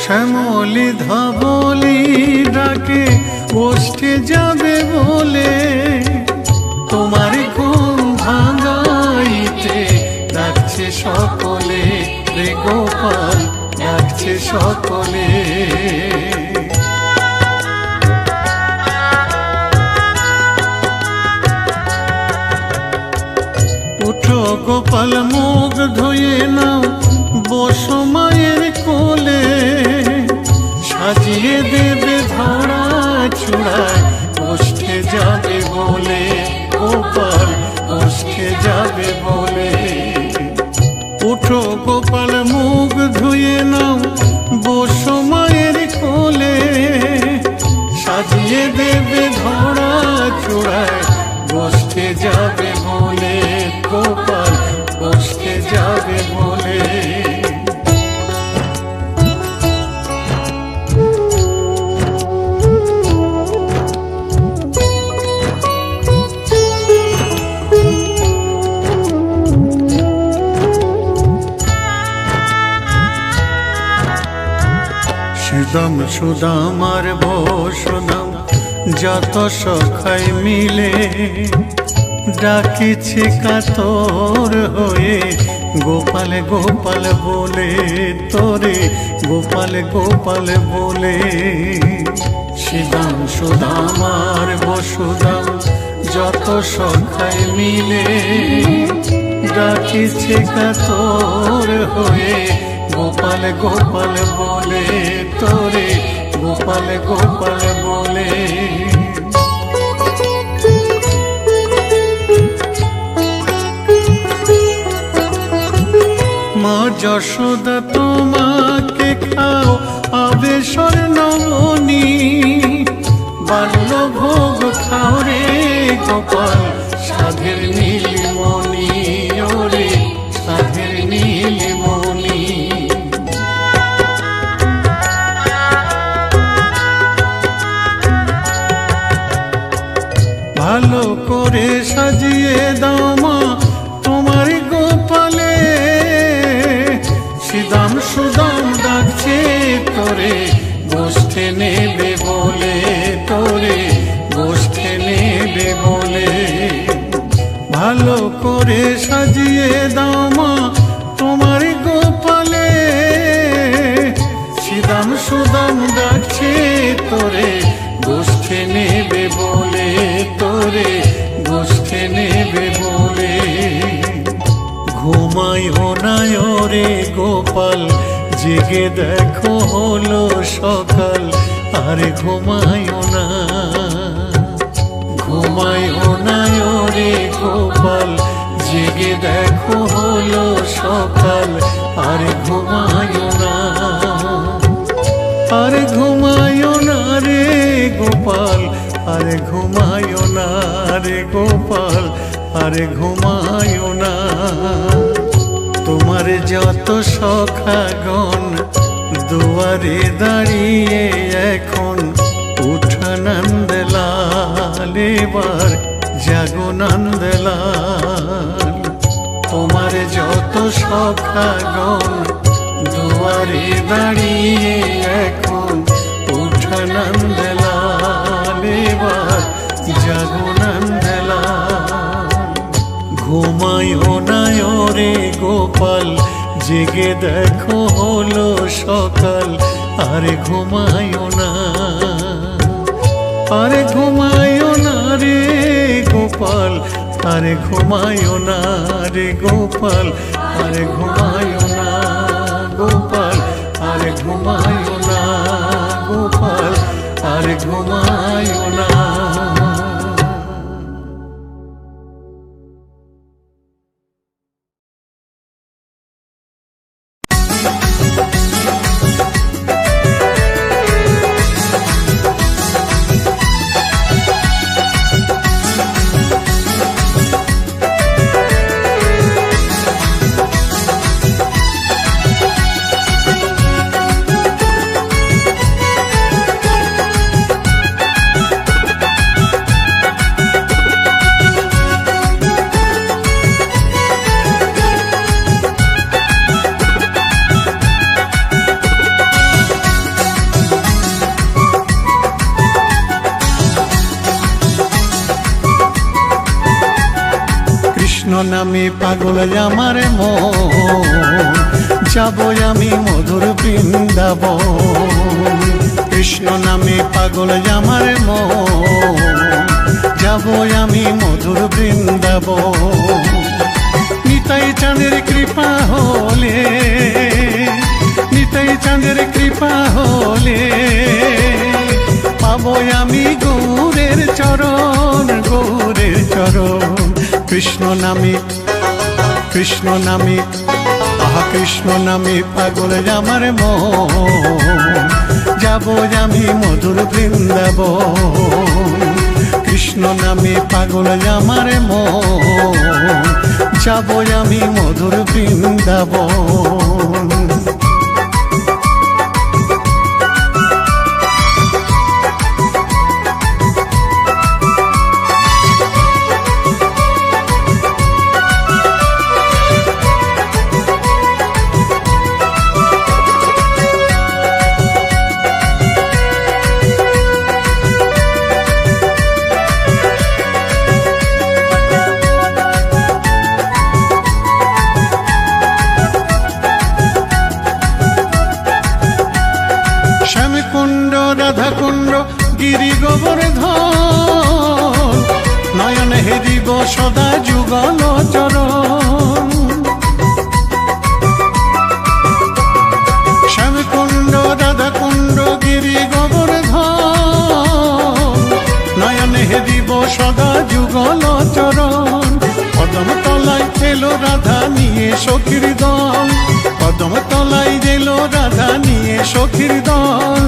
শ্যামলি ধবলি ডাকে ওষ্ঠে যাবে বলে, তোমার ঘুম ভাঙাইতে ডাকছে সকলে রে গোপাল, ডাকছে সকলে। উঠো গোপাল মুখ ধুয়ে নাও, বসো মায়ের কোলে, সাজিয়ে দেবে ধরা চূড়ায় ওষ্ঠে যাবে বলে, গোপাল ওষ্ঠে যাবে বলে। উঠো গোপাল মুখ ধুয়ে নাও, বসো মায়ের কোলে, সাজিয়ে দেবে ধরা চূড়ায় বসতে যাবে বলে, গোপাল বসতে যাবে বলে। সুদাম সুদাম আর বসুদাম যত সখাই মিলে, ডাকিছে কাতর হয়ে গোপাল গোপাল বলে, তোরে গোপাল গোপাল বলে। সুদাম সুদাম আর বসুদাম যত সখাই মিলে, ডাকিছে কাতর হয়ে গোপাল গোপাল বলে, তোরে গোপাল গোপাল বলে। মা যশোদা তোমাকে খাও আবেশর নবনী, বাল্য ভোগ খাও রে গোপাল সাধের নীলমণি, ওরে সাধের নীলমণি। ভালো করে সাজিয়ে দাও মা তোমার গোপালে, সুদাম সুদাম ডাকছে তোরে গোষ্ঠে নেবে বলে, তোরে গোষ্ঠে নেবে বলে। ভালো করে সাজিয়ে দাও মা তোমার গোপালে, সুদাম সুদাম ডাকছে তোরে গোষ্ঠে নেবে বলে, তোরে গোষ্ঠে নেবে বলে। ঘুমায়ও না রে গোপাল, জেগে দেখো হলো সকাল, আরে ঘুমায়ও না। ঘুমায়ও না রে গোপাল, জেগে দেখো হলো সকাল, আরে ঘুমায়ও না। আরে ঘুমায়ও না রে গোপাল, আরে ঘুমায়ও না রে গোপাল, আরে ঘুমায়ও না। তোমার যত সখাগণ দুয়ারে দাঁড়িয়ে এখন, উঠা নন্দলাল এবার জাগো নন্দলাল। তোমার যত সখাগণ দুয়ারে দাঁড়িয়ে এখন, উঠা নন্দলাল এবার জাগো নন্দলাল। ঘুমায়ও না রে গোপাল, জেগে দেখো হলো সকাল, আরে ঘুমায়ও না। আরে ঘুমায়ও না রে গোপাল, আরে ঘুমায়ও না রে গোপাল, আরে ঘুমায়ও না গোপাল, আরে ঘুমায়ও না গোপাল, আরে ঘুমায়ও না। নামে পাগল আমার মন, যাব আমি মধুর বৃন্দাবন। কৃষ্ণ নামে পাগল আমার মন, যাব আমি মধুর বৃন্দাবন। নিতাই চাঁদের কৃপা হলে, নিতাই চাঁদের কৃপা হলে, পাবো আমি গৌরের চরণ, গৌরের চরণ। কৃষ্ণ নামে, কৃষ্ণ নামে, আহা কৃষ্ণ নামে পাগল আমার মন, যাব আমি মধুর বৃন্দাবন। কৃষ্ণ নামে পাগল আমার মন, যাব আমি মধুর বৃন্দাবন। শ্যামকুণ্ড রাধাকুণ্ড গিরি গোবর্ধন, নয়ন হেরিব সদা যুগল চরণ। শ্যামকুণ্ড রাধাকুণ্ড গিরি গোবর্ধন, নয়ন হেরিব সদা যুগল চরণ। পদম তলায় এলো রাধা নিয়ে সখীর দল, পদম তলায় এলো রাধা নিয়ে সখীর দল।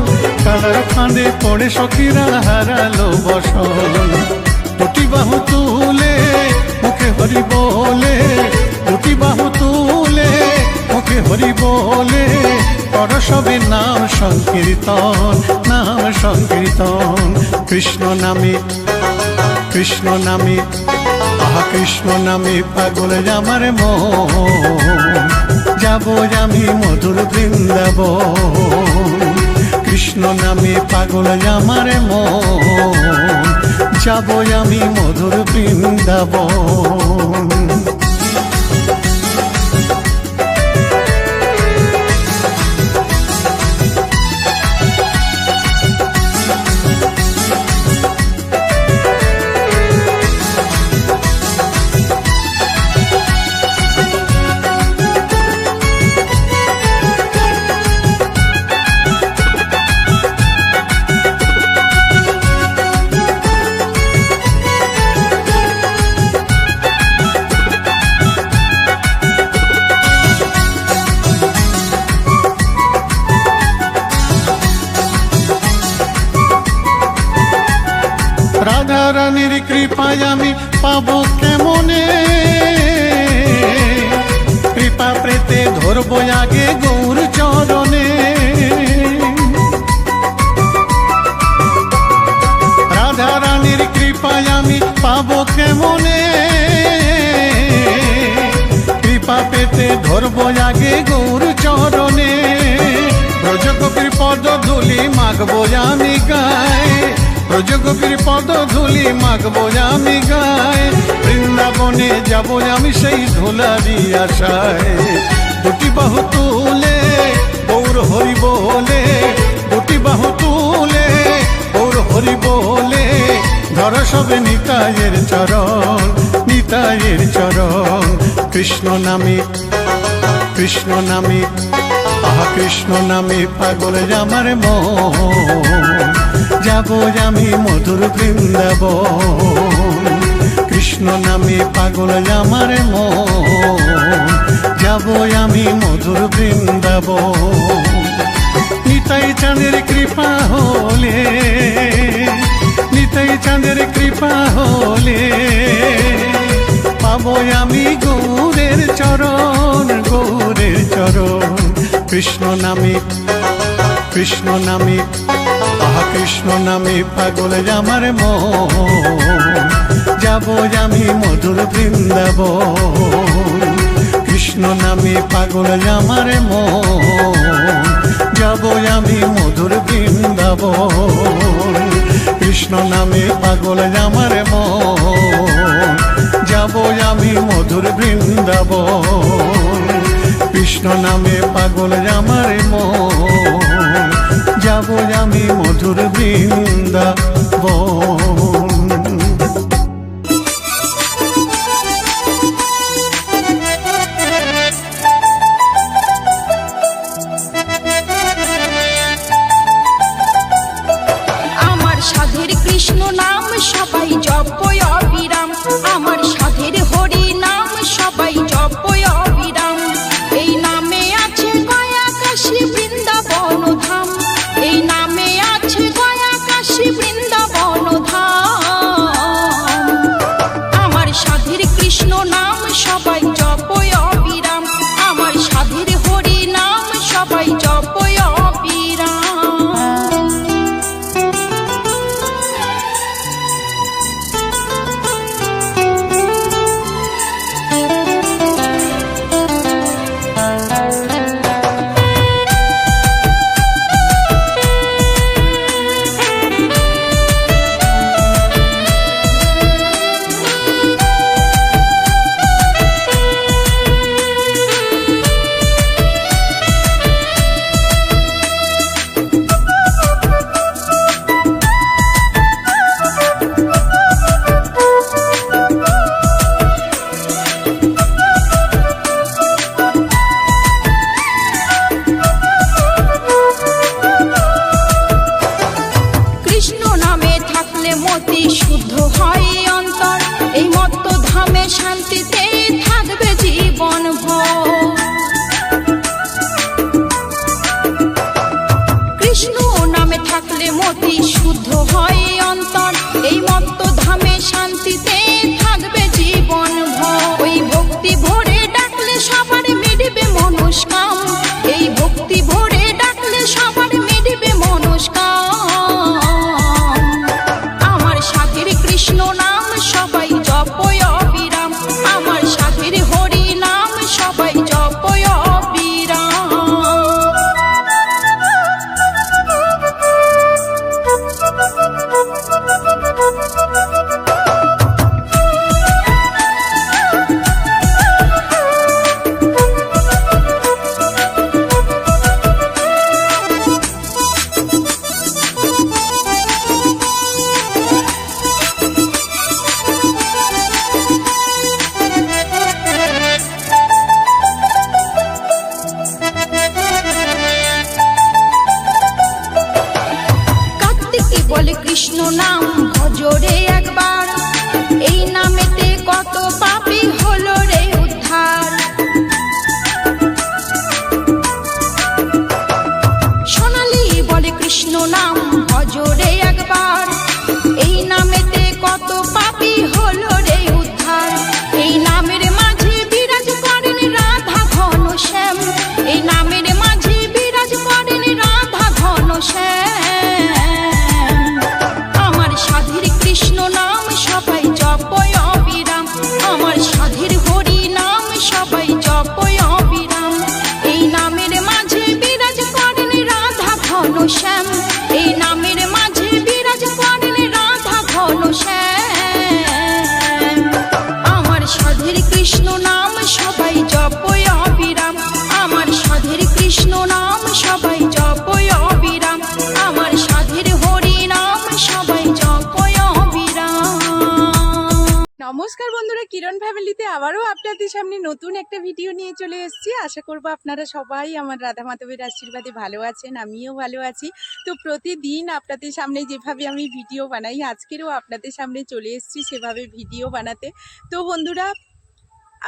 কালার ফাঁদে পড়ে সখীরা হারালো বসন। দুটি বাহু তুলে মুখে হরি বলে, দুটি বাহু তুলে মুখে হরি বলে, কর সবে নাম সংকীর্তন, নাম সংকীর্তন। কৃষ্ণ নামে, কৃষ্ণ নামে, আহা কৃষ্ণ নামে পাগল আমার মন, যাব আমি মধুর বৃন্দাবন। কৃষ্ণ নামে পাগল আমার মন, যাব আমি মধুর বৃন্দাবন। রানীর কৃপায় আমি পাবো কেমনে, কৃপা পেতে ধরবো আগে গৌর চরণে। রাধা রানীর কৃপায় আমি পাবো কেমনে, কৃপা পেতে ধরবো আগে গৌর চরণে। ব্রজগোপীর পদ ধুলি মাগবো আমি গায়ে, ব্রজগোপীর পদ ধুলি মাগবো আমি গায়ে। বৃন্দাবনে যাবো আমি সেই ধুলারি আশায়, দুটি বাহু তুলে গৌর হরি বলে, দুটি বাহু তুলে গৌর হরি বলে। ধর সবে নিতাইয়ের চরণ, নিতাইয়ের চরণ। কৃষ্ণ নামে, কৃষ্ণ নামে, আহা কৃষ্ণ নামে পাগল আমার মন। যাবো আমি মধুর বৃন্দাবন, কৃষ্ণ নামে পাগল আমার মন। যাবো আমি মধুর বৃন্দাবন। নিতাই চাঁদের কৃপা হলে, নিতাই চাঁদের কৃপা হলে পাবো আমি গৌরের চরণ, গৌরের চরণ। কৃষ্ণ নামে, কৃষ্ণ নামে, আহা কৃষ্ণ নামে পাগল আমার মন। যাবো আমি মধুর বৃন্দাবন, কৃষ্ণ নামে পাগল আমার মন। যাবো আমি মধুর বৃন্দাবন, কৃষ্ণ নামে পাগল আমার মন। যাবো আমি মধুর বৃন্দাবন, কৃষ্ণ নামে পাগল আমার মন। যাবো আমি মধুর বৃন্দাবন। আমার সাধের কৃষ্ণ নাম সবাই জপয় অবিরাম, আমার সাধের হরি নাম সবাই জপয় অবিরাম। এই নামে আছে গয়া কাশী বৃন্দাবন ধাম, এই নামে আছে গয়া কাশী বৃন্দাবন ধাম। আমার সাধের কৃষ্ণ নাম সবাই জপয় অবিরাম, আমার সাধের হরি নাম সবাই জপয় অবিরাম। কৃষ্ণ নামে থাকলে মতি শুদ্ধ হয় অন্তর, এই মত্ত ধামে শান্তিতে থাকবে জীবন ভর। কৃষ্ণ নামে থাকলে মতি শুদ্ধ হয় অন্তর, এই মত্ত ধামে শান্তিতে থাকবে জীবন ভর। ওই ভক্তি ভরে ডাকলে সবার মিটবে মনস্কাম, এই ভক্তি ভরে ডাকলে সবার মিটবে মনস্কাম। আমার সাথের কৃষ্ণ নাম সবাই জপয় অবিরাম, আমার সাথের হরি নাম সবাই জপয় অবিরাম। কার্তিকী বলে কৃষ্ণ নাম ভজরে একবার, এই নামেতে কত পাপী হলো রে উদ্ধার। সোনালী বলে কৃষ্ণ নাম ভজরে একবার, এই নামেতে কত শ্যাম, এই নামের মাঝে বিরাজ করেন রাধা ঘন শ্যাম। আমার সাধের কৃষ্ণ নাম সবাই জপয় অবিরাম, আমার সাধের কৃষ্ণ নাম সবাই জপয় অবিরাম, আমার সাধের হরি নাম সবাই জপয় অবিরাম। নমস্কার বন্ধুরা, কিরণ ফ্যামিলিতে আবারও আপনাদের সামনে নতুন একটা ভিডিও নিয়ে চলে এসেছি। আশা করব আপনারা সবাই আমার রাধা মাধবের আশীর্বাদে ভালো আছেন, আমিও ভালো আছি। তো প্রতিদিন আপনাদের সামনে যেভাবে আমি ভিডিও বানাই, আজকেরও আপনাদের সামনে চলে এসেছি সেভাবে ভিডিও বানাতে। তো বন্ধুরা,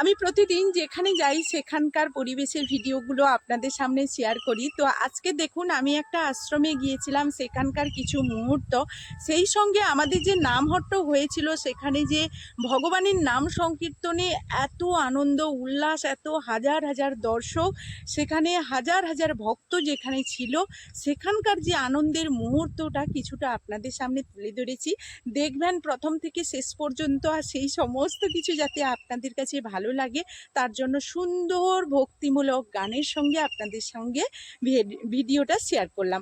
আমি প্রতিদিন যেখানে যাই সেখানকার পরিবেশের ভিডিওগুলো আপনাদের সামনে শেয়ার করি। তো আজকে দেখুন, আমি একটা আশ্রমে গিয়েছিলাম, সেখানকার কিছু মুহূর্ত, সেই সঙ্গে আমাদের যে নামহট্ট হয়েছিল সেখানে যে ভগবানের নাম সংকীর্তনে এত আনন্দ উল্লাস, এত হাজার হাজার দর্শক, সেখানে হাজার হাজার ভক্ত যেখানে ছিল, সেখানকার যে আনন্দের মুহূর্তটা কিছুটা আপনাদের সামনে তুলে ধরেছি। দেখবেন প্রথম থেকে শেষ পর্যন্ত, আর সেই সমস্ত কিছু যাতে আপনাদের কাছে ভালো লাগে তার জন্য সুন্দর ভক্তিমূলক গানের সঙ্গে আপনাদের সঙ্গে ভিডিওটা শেয়ার করলাম।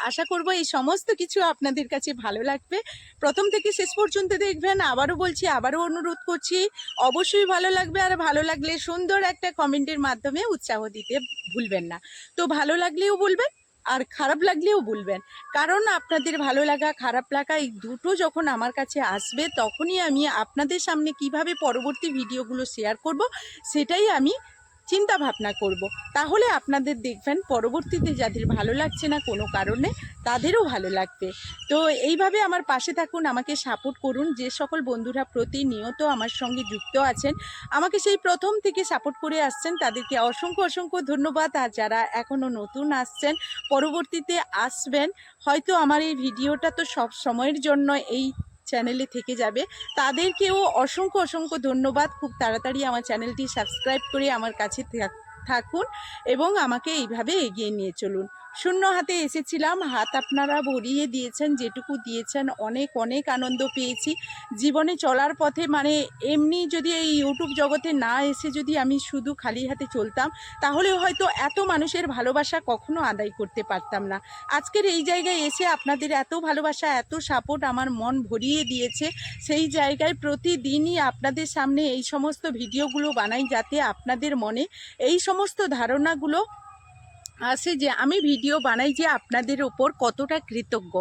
আশা করব এই সমস্ত কিছু আপনাদের কাছে ভালো লাগবে, প্রথম থেকে শেষ পর্যন্ত দেখবেন। আবারও বলছি, আবারও অনুরোধ করছি, অবশ্যই ভালো লাগবে। আর ভালো লাগলে সুন্দর একটা কমেন্টের মাধ্যমে উৎসাহ দিতে ভুলবেন না। তো ভালো লাগলেও বলবেন, আর খারাপ লাগলেও বলবেন, কারণ আপনাদের ভালো লাগা খারাপ লাগা এই দুটো যখন আমার কাছে আসবে, তখনই আমি আপনাদের সামনে কিভাবে পরবর্তী ভিডিওগুলো শেয়ার করব সেটাই আমি চিন্তা ভাবনা করব। তাহলে আপনাদের দেখবেন পরবর্তীতে যাদের ভালো লাগছে না কোনো কারণে, তাদেরও ভালো লাগবে। তো এইভাবে আমার পাশে থাকুন, আমাকে সাপোর্ট করুন। যে সকল বন্ধুরা প্রতিনিয়ত আমার সঙ্গে যুক্ত আছেন, আমাকে সেই প্রথম থেকে সাপোর্ট করে আসছেন, তাদেরকে অসংখ্য অসংখ্য ধন্যবাদ। আর যারা এখনও নতুন আসছেন, পরবর্তীতে আসবেন, হয়তো আমার এই ভিডিওটা তো সব সময়ের জন্য এই চ্যানেলে থেকে যাবে, তাদেরকেও অসংখ্য অসংখ্য ধন্যবাদ। খুব তাড়াতাড়ি আমার চ্যানেলটি সাবস্ক্রাইব করে আমার কাছে থাকুন এবং আমাকে এইভাবে এগিয়ে নিয়ে চলুন। শূন্য হাতে এসেছিলাম, হাত আপনারা ভরিয়ে দিয়েছেন, যেটুকু দিয়েছেন অনেক অনেক আনন্দ পেয়েছি। জীবনে চলার পথে মানে এমনি যদি এই ইউটিউব জগতে না এসে যদি আমি শুধু খালি হাতে চলতাম, তাহলে হয়তো এত মানুষের ভালোবাসা কখনো আদায় করতে পারতাম না। আজকের এই জায়গায় এসে আপনাদের এত ভালোবাসা, এত সাপোর্ট আমার মন ভরিয়ে দিয়েছে। সেই জায়গায় প্রতিদিনই আপনাদের সামনে এই সমস্ত ভিডিওগুলো বানাই, যাতে আপনাদের মনে এই সমস্ত ধারণাগুলো আসে যে আমি ভিডিও বানাই যে আপনাদের ওপর কতটা কৃতজ্ঞ,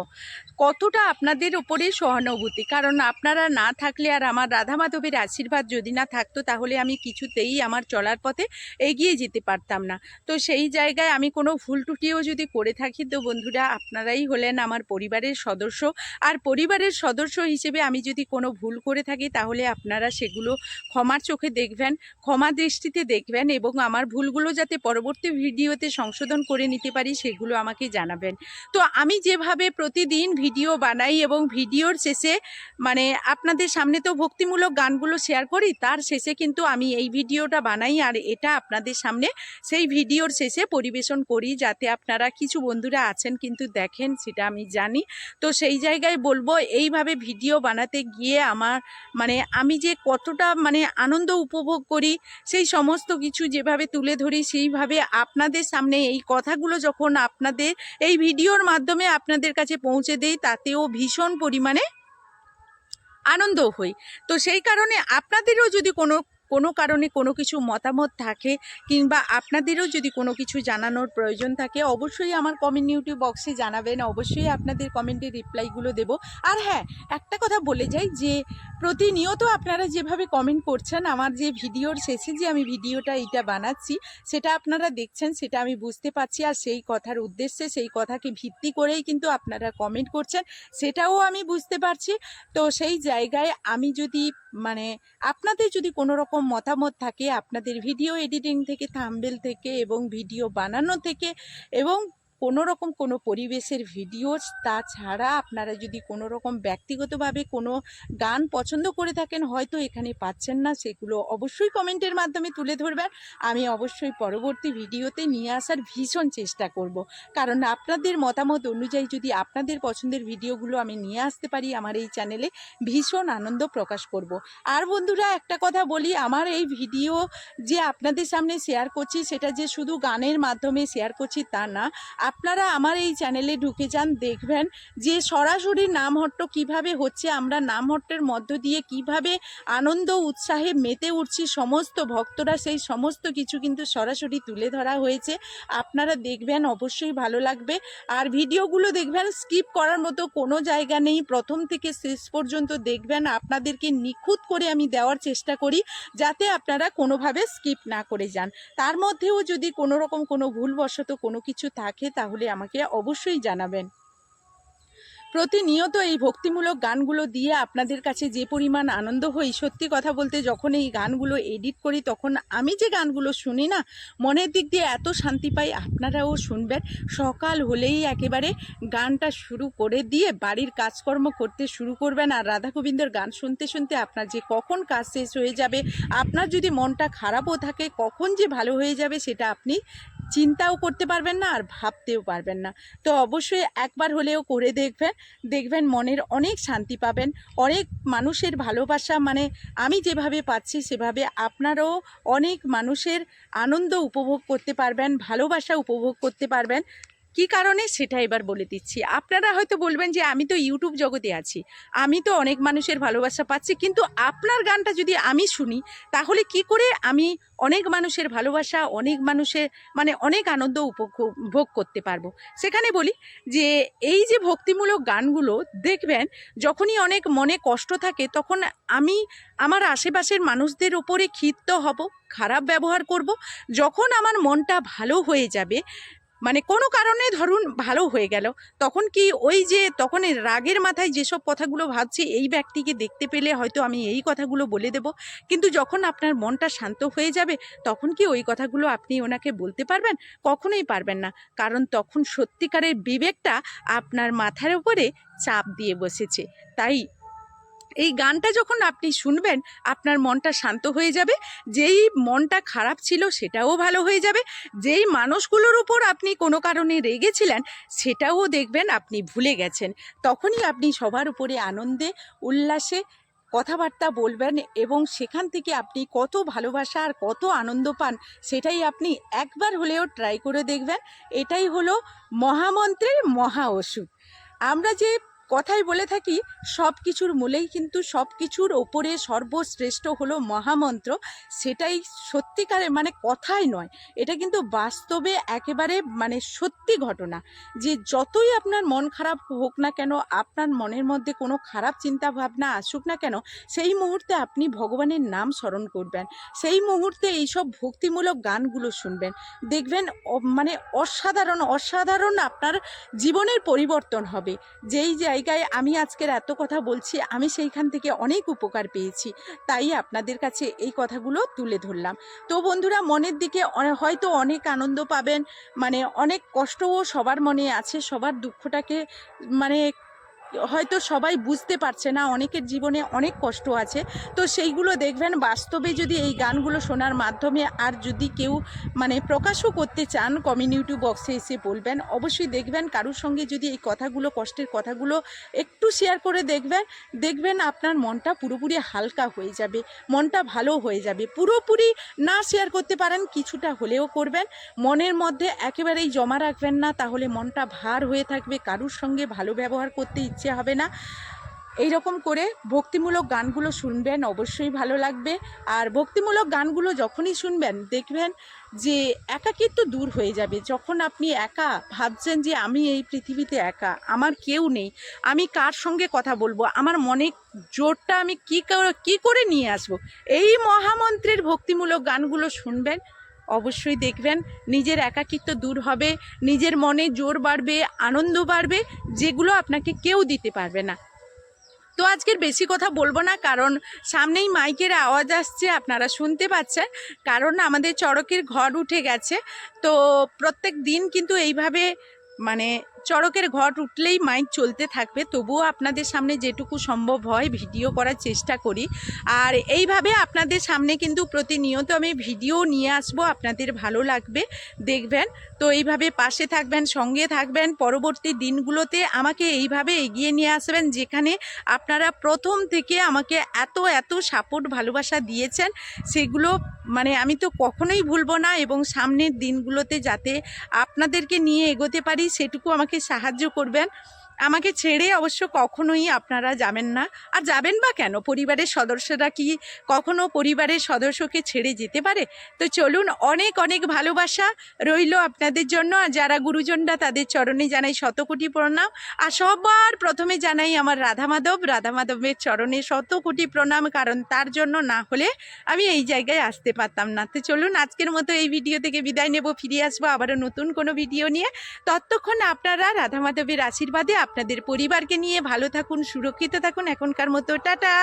কতটা আপনাদের ওপরে সহানুভূতি। কারণ আপনারা না থাকলে, আর আমার রাধা মাধবের আশীর্বাদ যদি না থাকতো, তাহলে আমি কিছুতেই আমার চলার পথে এগিয়ে যেতে পারতাম না। তো সেই জায়গায় আমি কোনো ভুল ত্রুটিও যদি করে থাকি, তো বন্ধুরা আপনারাই হলেন আমার পরিবারের সদস্য। আর পরিবারের সদস্য হিসেবে আমি যদি কোনো ভুল করে থাকি, তাহলে আপনারা সেগুলো ক্ষমার চোখে দেখবেন, ক্ষমা দৃষ্টিতে দেখবেন, এবং আমার ভুলগুলো যাতে পরবর্তী ভিডিওতে সংশোধন করে নিতে পারি সেগুলো আমাকে জানাবেন। তো আমি যেভাবে প্রতিদিন ভিডিও বানাই এবং ভিডিওর শেষে মানে আপনাদের সামনে তো ভক্তিমূলক গানগুলো শেয়ার করি, তার শেষে কিন্তু আমি এই ভিডিওটা বানাই, আর এটা আপনাদের সামনে সেই ভিডিওর শেষে পরিবেশন করি, যাতে আপনারা কিছু বন্ধুরা আছেন কিন্তু দেখেন, সেটা আমি জানি। তো সেই জায়গায় বলবো, এইভাবে ভিডিও বানাতে গিয়ে আমার মানে আমি যে কতটা মানে আনন্দ উপভোগ করি, সেই সমস্ত কিছু যেভাবে তুলে ধরি, সেইভাবে আপনাদের সামনে এই কথাগুলো যখন আপনাদের এই ভিডিওর মাধ্যমে আপনাদের কাছে পৌঁছে দেই, তাতেও ভীষণ পরিমাণে আনন্দ হই। তো সেই কারণে আপনাদেরও যদি কোনো কারণে কোনো কিছু মতামত থাকে, কিংবা আপনাদেরও যদি কোনো কিছু জানানোর প্রয়োজন থাকে, অবশ্যই আমার কমিউনিটি বক্সে জানাবেন, অবশ্যই আপনাদের কমেন্টের রিপ্লাইগুলো দেব। আর হ্যাঁ, একটা কথা বলে যাই যে প্রতিনিয়ত আপনারা যেভাবে কমেন্ট করছেন, আমার যে ভিডিওর শেষে যে আমি ভিডিওটা এইটা বানাচ্ছি, সেটা আপনারা দেখছেন, সেটা আমি বুঝতে পারছি। আর সেই কথার উদ্দেশ্যে, সেই কথাকে ভিত্তি করেই কিন্তু আপনারা কমেন্ট করছেন, সেটাও আমি বুঝতে পারছি। তো সেই জায়গায় আমি যদি মানে আপনাদের যদি কোনো রকম মতামত থাকে, আপনাদের ভিডিও এডিটিং থেকে, থাম্বনেল থেকে, এবং ভিডিও বানানো থেকে, এবং কোনো রকম কোনো পরিবেশের ভিডিও, তাছাড়া আপনারা যদি কোনো রকম ব্যক্তিগতভাবে কোনো গান পছন্দ করে থাকেন, হয়তো এখানে পাচ্ছেন না, সেগুলো অবশ্যই কমেন্টের মাধ্যমে তুলে ধরবেন। আমি অবশ্যই পরবর্তী ভিডিওতে নিয়ে আসার ভীষণ চেষ্টা করব, কারণ আপনাদের মতামত অনুযায়ী যদি আপনাদের পছন্দের ভিডিওগুলো আমি নিয়ে আসতে পারি আমার এই চ্যানেলে, ভীষণ আনন্দ প্রকাশ করব। আর বন্ধুরা, একটা কথা বলি, আমার এই ভিডিও যে আপনাদের সামনে শেয়ার করছি, সেটা যে শুধু গানের মাধ্যমে শেয়ার করছি তা না। আপনারা আমার এই চ্যানেলে ঢুকে যান, দেখবেন যে সরাসরি নামহট্ট কিভাবে হচ্ছে, আমরা নামহট্টের মধ্য দিয়ে কিভাবে আনন্দ উৎসাহে মেতে উঠছি সমস্ত ভক্তরা, সেই সমস্ত কিছু কিন্তু সরাসরি তুলে ধরা হয়েছে। আপনারা দেখবেন, অবশ্যই ভালো লাগবে। আর ভিডিওগুলো দেখবেন, স্কিপ করার মতো কোনো জায়গা নেই, প্রথম থেকে শেষ পর্যন্ত দেখবেন। আপনাদেরকে নিখুঁত করে আমি দেওয়ার চেষ্টা করি যাতে আপনারা কোনোভাবে স্কিপ না করে যান। তার মধ্যেও যদি কোনো রকম কোনো ভুলবশত কোনো কিছু থাকে তাহলে আমাকে অবশ্যই জানাবেন। প্রতিনিয়ত এই ভক্তিমূলক গানগুলো দিয়ে আপনাদের কাছে যে পরিমাণ আনন্দ হই, সত্যি কথা বলতে যখন এই গানগুলো এডিট করি তখন আমি যে গানগুলো শুনি না, মনের দিক দিয়ে এত শান্তি পাই। আপনারাও শুনবেন, সকাল হলেই একেবারে গানটা শুরু করে দিয়ে বাড়ির কাজকর্ম করতে শুরু করবেন, আর রাধা গোবিন্দর গান শুনতে শুনতে আপনার যে কখন কাজ শেষ হয়ে যাবে, আপনার যদি মনটা খারাপও থাকে কখন যে ভালো হয়ে যাবে সেটা আপনি চিন্তাও করতে পারবেন না আর ভাবতেও পারবেন না। তো অবশ্যই একবার হলেও করে দেখবেন মনের অনেক শান্তি পাবেন, অনেক মানুষের ভালোবাসা, মানে আমি যেভাবে পাচ্ছি সেভাবে আপনারাও অনেক মানুষের আনন্দ উপভোগ করতে পারবেন, ভালোবাসা উপভোগ করতে পারবেন। কী কারণে সেটা এবার বলে দিচ্ছি। আপনারা হয়তো বলবেন যে আমি তো ইউটিউব জগতে আছি, আমি তো অনেক মানুষের ভালোবাসা পাচ্ছি, কিন্তু আপনার গানটা যদি আমি শুনি তাহলে কি করে আমি অনেক মানুষের ভালোবাসা, অনেক মানুষের মানে অনেক আনন্দ উপভোগ করতে পারবো। সেখানে বলি যে এই যে ভক্তিমূলক গানগুলো দেখবেন, যখনই অনেক মনে কষ্ট থাকে তখন আমি আমার আশেপাশের মানুষদের উপরে ক্ষিপ্ত হব, খারাপ ব্যবহার করব। যখন আমার মনটা ভালো হয়ে যাবে, মানে কোনো কারণে ধরুন ভালো হয়ে গেল, তখন কি ওই যে তখন এই রাগের মাথায় যেসব কথাগুলো ভাবছি এই ব্যক্তিকে দেখতে পেলে হয়তো আমি এই কথাগুলো বলে দেব, কিন্তু যখন আপনার মনটা শান্ত হয়ে যাবে তখন কি ওই কথাগুলো আপনি ওনাকে বলতে পারবেন? কখনোই পারবেন না, কারণ তখন সত্যিকারের বিবেকটা আপনার মাথার উপরে চাপ দিয়ে বসেছে। তাই এই গানটা যখন আপনি শুনবেন আপনার মনটা শান্ত হয়ে যাবে, যেই মনটা খারাপ ছিল সেটাও ভালো হয়ে যাবে, যেই মানুষগুলোর উপর আপনি কোনো কারণে রেগেছিলেন সেটাও দেখবেন আপনি ভুলে গেছেন। তখনই আপনি সবার উপরে আনন্দে উল্লাসে কথাবার্তা বলবেন এবং সেখান থেকে আপনি কত ভালোবাসা আর কত আনন্দ পান সেটাই আপনি একবার হলেও ট্রাই করে দেখবেন। এটাই হলো মহামন্ত্রের মহা ওষুধ। আমরা যে কথাই বলে থাকি সব কিছুর মূলেই কিন্তু সব কিছুর ওপরে সর্বশ্রেষ্ঠ হলো মহামন্ত্র, সেটাই সত্যিকারে মানে কথাই নয়, এটা কিন্তু বাস্তবে একেবারে মানে সত্যি ঘটনা। যে যতই আপনার মন খারাপ হোক না কেন, আপনার মনের মধ্যে কোনো খারাপ চিন্তা ভাবনা আসুক না কেন, সেই মুহূর্তে আপনি ভগবানের নাম স্মরণ করবেন, সেই মুহূর্তে এইসব ভক্তিমূলক গানগুলো শুনবেন, দেখবেন মানে অসাধারণ অসাধারণ আপনার জীবনের পরিবর্তন হবে। যেই জায়গায় আমি আজকের এত কথা বলছি আমি সেইখান থেকে অনেক উপকার পেয়েছি, তাই আপনাদের কাছে এই কথাগুলো তুলে ধরলাম। তো বন্ধুরা, মনের দিকে হয়তো অনেক আনন্দ পাবেন, মানে অনেক কষ্টও সবার মনে আছে, সবার দুঃখটাকে মানে হয়তো সবাই বুঝতে পারছে না, অনেকের জীবনে অনেক কষ্ট আছে। তো সেইগুলো দেখবেন বাস্তবে যদি এই গানগুলো শোনার মাধ্যমে, আর যদি কেউ মানে প্রকাশও করতে চান কমিউনিটি বক্সে এসে বলবেন, অবশ্যই দেখবেন কারোর সঙ্গে যদি এই কথাগুলো কষ্টের কথাগুলো একটু শেয়ার করে দেখবেন আপনার মনটা পুরোপুরি হালকা হয়ে যাবে, মনটা ভালো হয়ে যাবে। পুরোপুরি না শেয়ার করতে পারেন কিছুটা হলেও করবেন, মনের মধ্যে একেবারেই জমা রাখবেন না, তাহলে মনটা ভার হয়ে থাকবে, কারোর সঙ্গে ভালো ব্যবহার করতে ইচ্ছে হবে না। এই রকম করে ভক্তিমূলক গানগুলো শুনবেন, অবশ্যই ভালো লাগবে। আর ভক্তিমূলক গানগুলো যখনই শুনবেন দেখবেন যে একাকিত্ব দূর হয়ে যাবে। যখন আপনি একা ভাবছেন যে আমি এই পৃথিবীতে একা, আমার কেউ নেই, আমি কার সঙ্গে কথা বলবো, আমার মনে জোরটা আমি কি করে নিয়ে আসবো, এই মহামন্ত্রের ভক্তিমূলক গানগুলো শুনবেন, অবশ্যই দেখবেন নিজের একাকিত্ব দূর হবে, নিজের মনে জোর বাড়বে, আনন্দ বাড়বে, যেগুলো আপনাকে কেউ দিতে পারবে না। তো আজকের বেশি কথা বলবো না, কারণ সামনেই মাইকের আওয়াজ আসছে, আপনারা শুনতে পাচ্ছেন, কারণ আমাদের চড়কের ঘর উঠে গেছে। তো প্রত্যেক দিন কিন্তু এইভাবে মানে চড়কের ঘট উঠলেই মাইক চলতে থাকবে, তবুও আপনাদের সামনে যেটুকু সম্ভব হয় ভিডিও করার চেষ্টা করি। আর এইভাবে আপনাদের সামনে কিন্তু প্রতিনিয়ত আমি ভিডিও নিয়ে আসবো, আপনাদের ভালো লাগবে দেখবেন। তো এইভাবে পাশে থাকবেন, সঙ্গে থাকবেন, পরবর্তী দিনগুলোতে আমাকে এইভাবে এগিয়ে নিয়ে আসবেন, যেখানে আপনারা প্রথম থেকে আমাকে এত এত সাপোর্ট ভালোবাসা দিয়েছেন, সেগুলো মানে আমি তো কখনোই ভুলবো না। এবং সামনের দিনগুলোতে যাতে আপনাদেরকে নিয়ে এগোতে পারি সেটুকু আমাকে সাহায্য করবেন। আমাকে ছেড়ে অবশ্য কখনোই আপনারা যাবেন না। আর যাবেন বা কেন, পরিবারের সদস্যরা কি কখনো পরিবারের সদস্যকে ছেড়ে যেতে পারে? তো চলুন, অনেক অনেক ভালোবাসা রইলো আপনাদের জন্য। আর যারা গুরুজনরা তাদের চরণে জানাই শতকোটি প্রণাম। আর সবার প্রথমে জানাই আমার রাধা মাধবের চরণে শতকোটি প্রণাম, কারণ তার জন্য না হলে আমি এই জায়গায় আসতে পারতাম না। তো চলুন, আজকের মতো এই ভিডিও থেকে বিদায় নেব, ফিরে আসবো আবারও নতুন কোনো ভিডিও নিয়ে। ততক্ষণ আপনারা রাধা মাধবের আশীর্বাদে আপনাদের পরিবারকে নিয়ে ভালো থাকুন, সুরক্ষিত থাকুন। এখনকার মতো টাটা।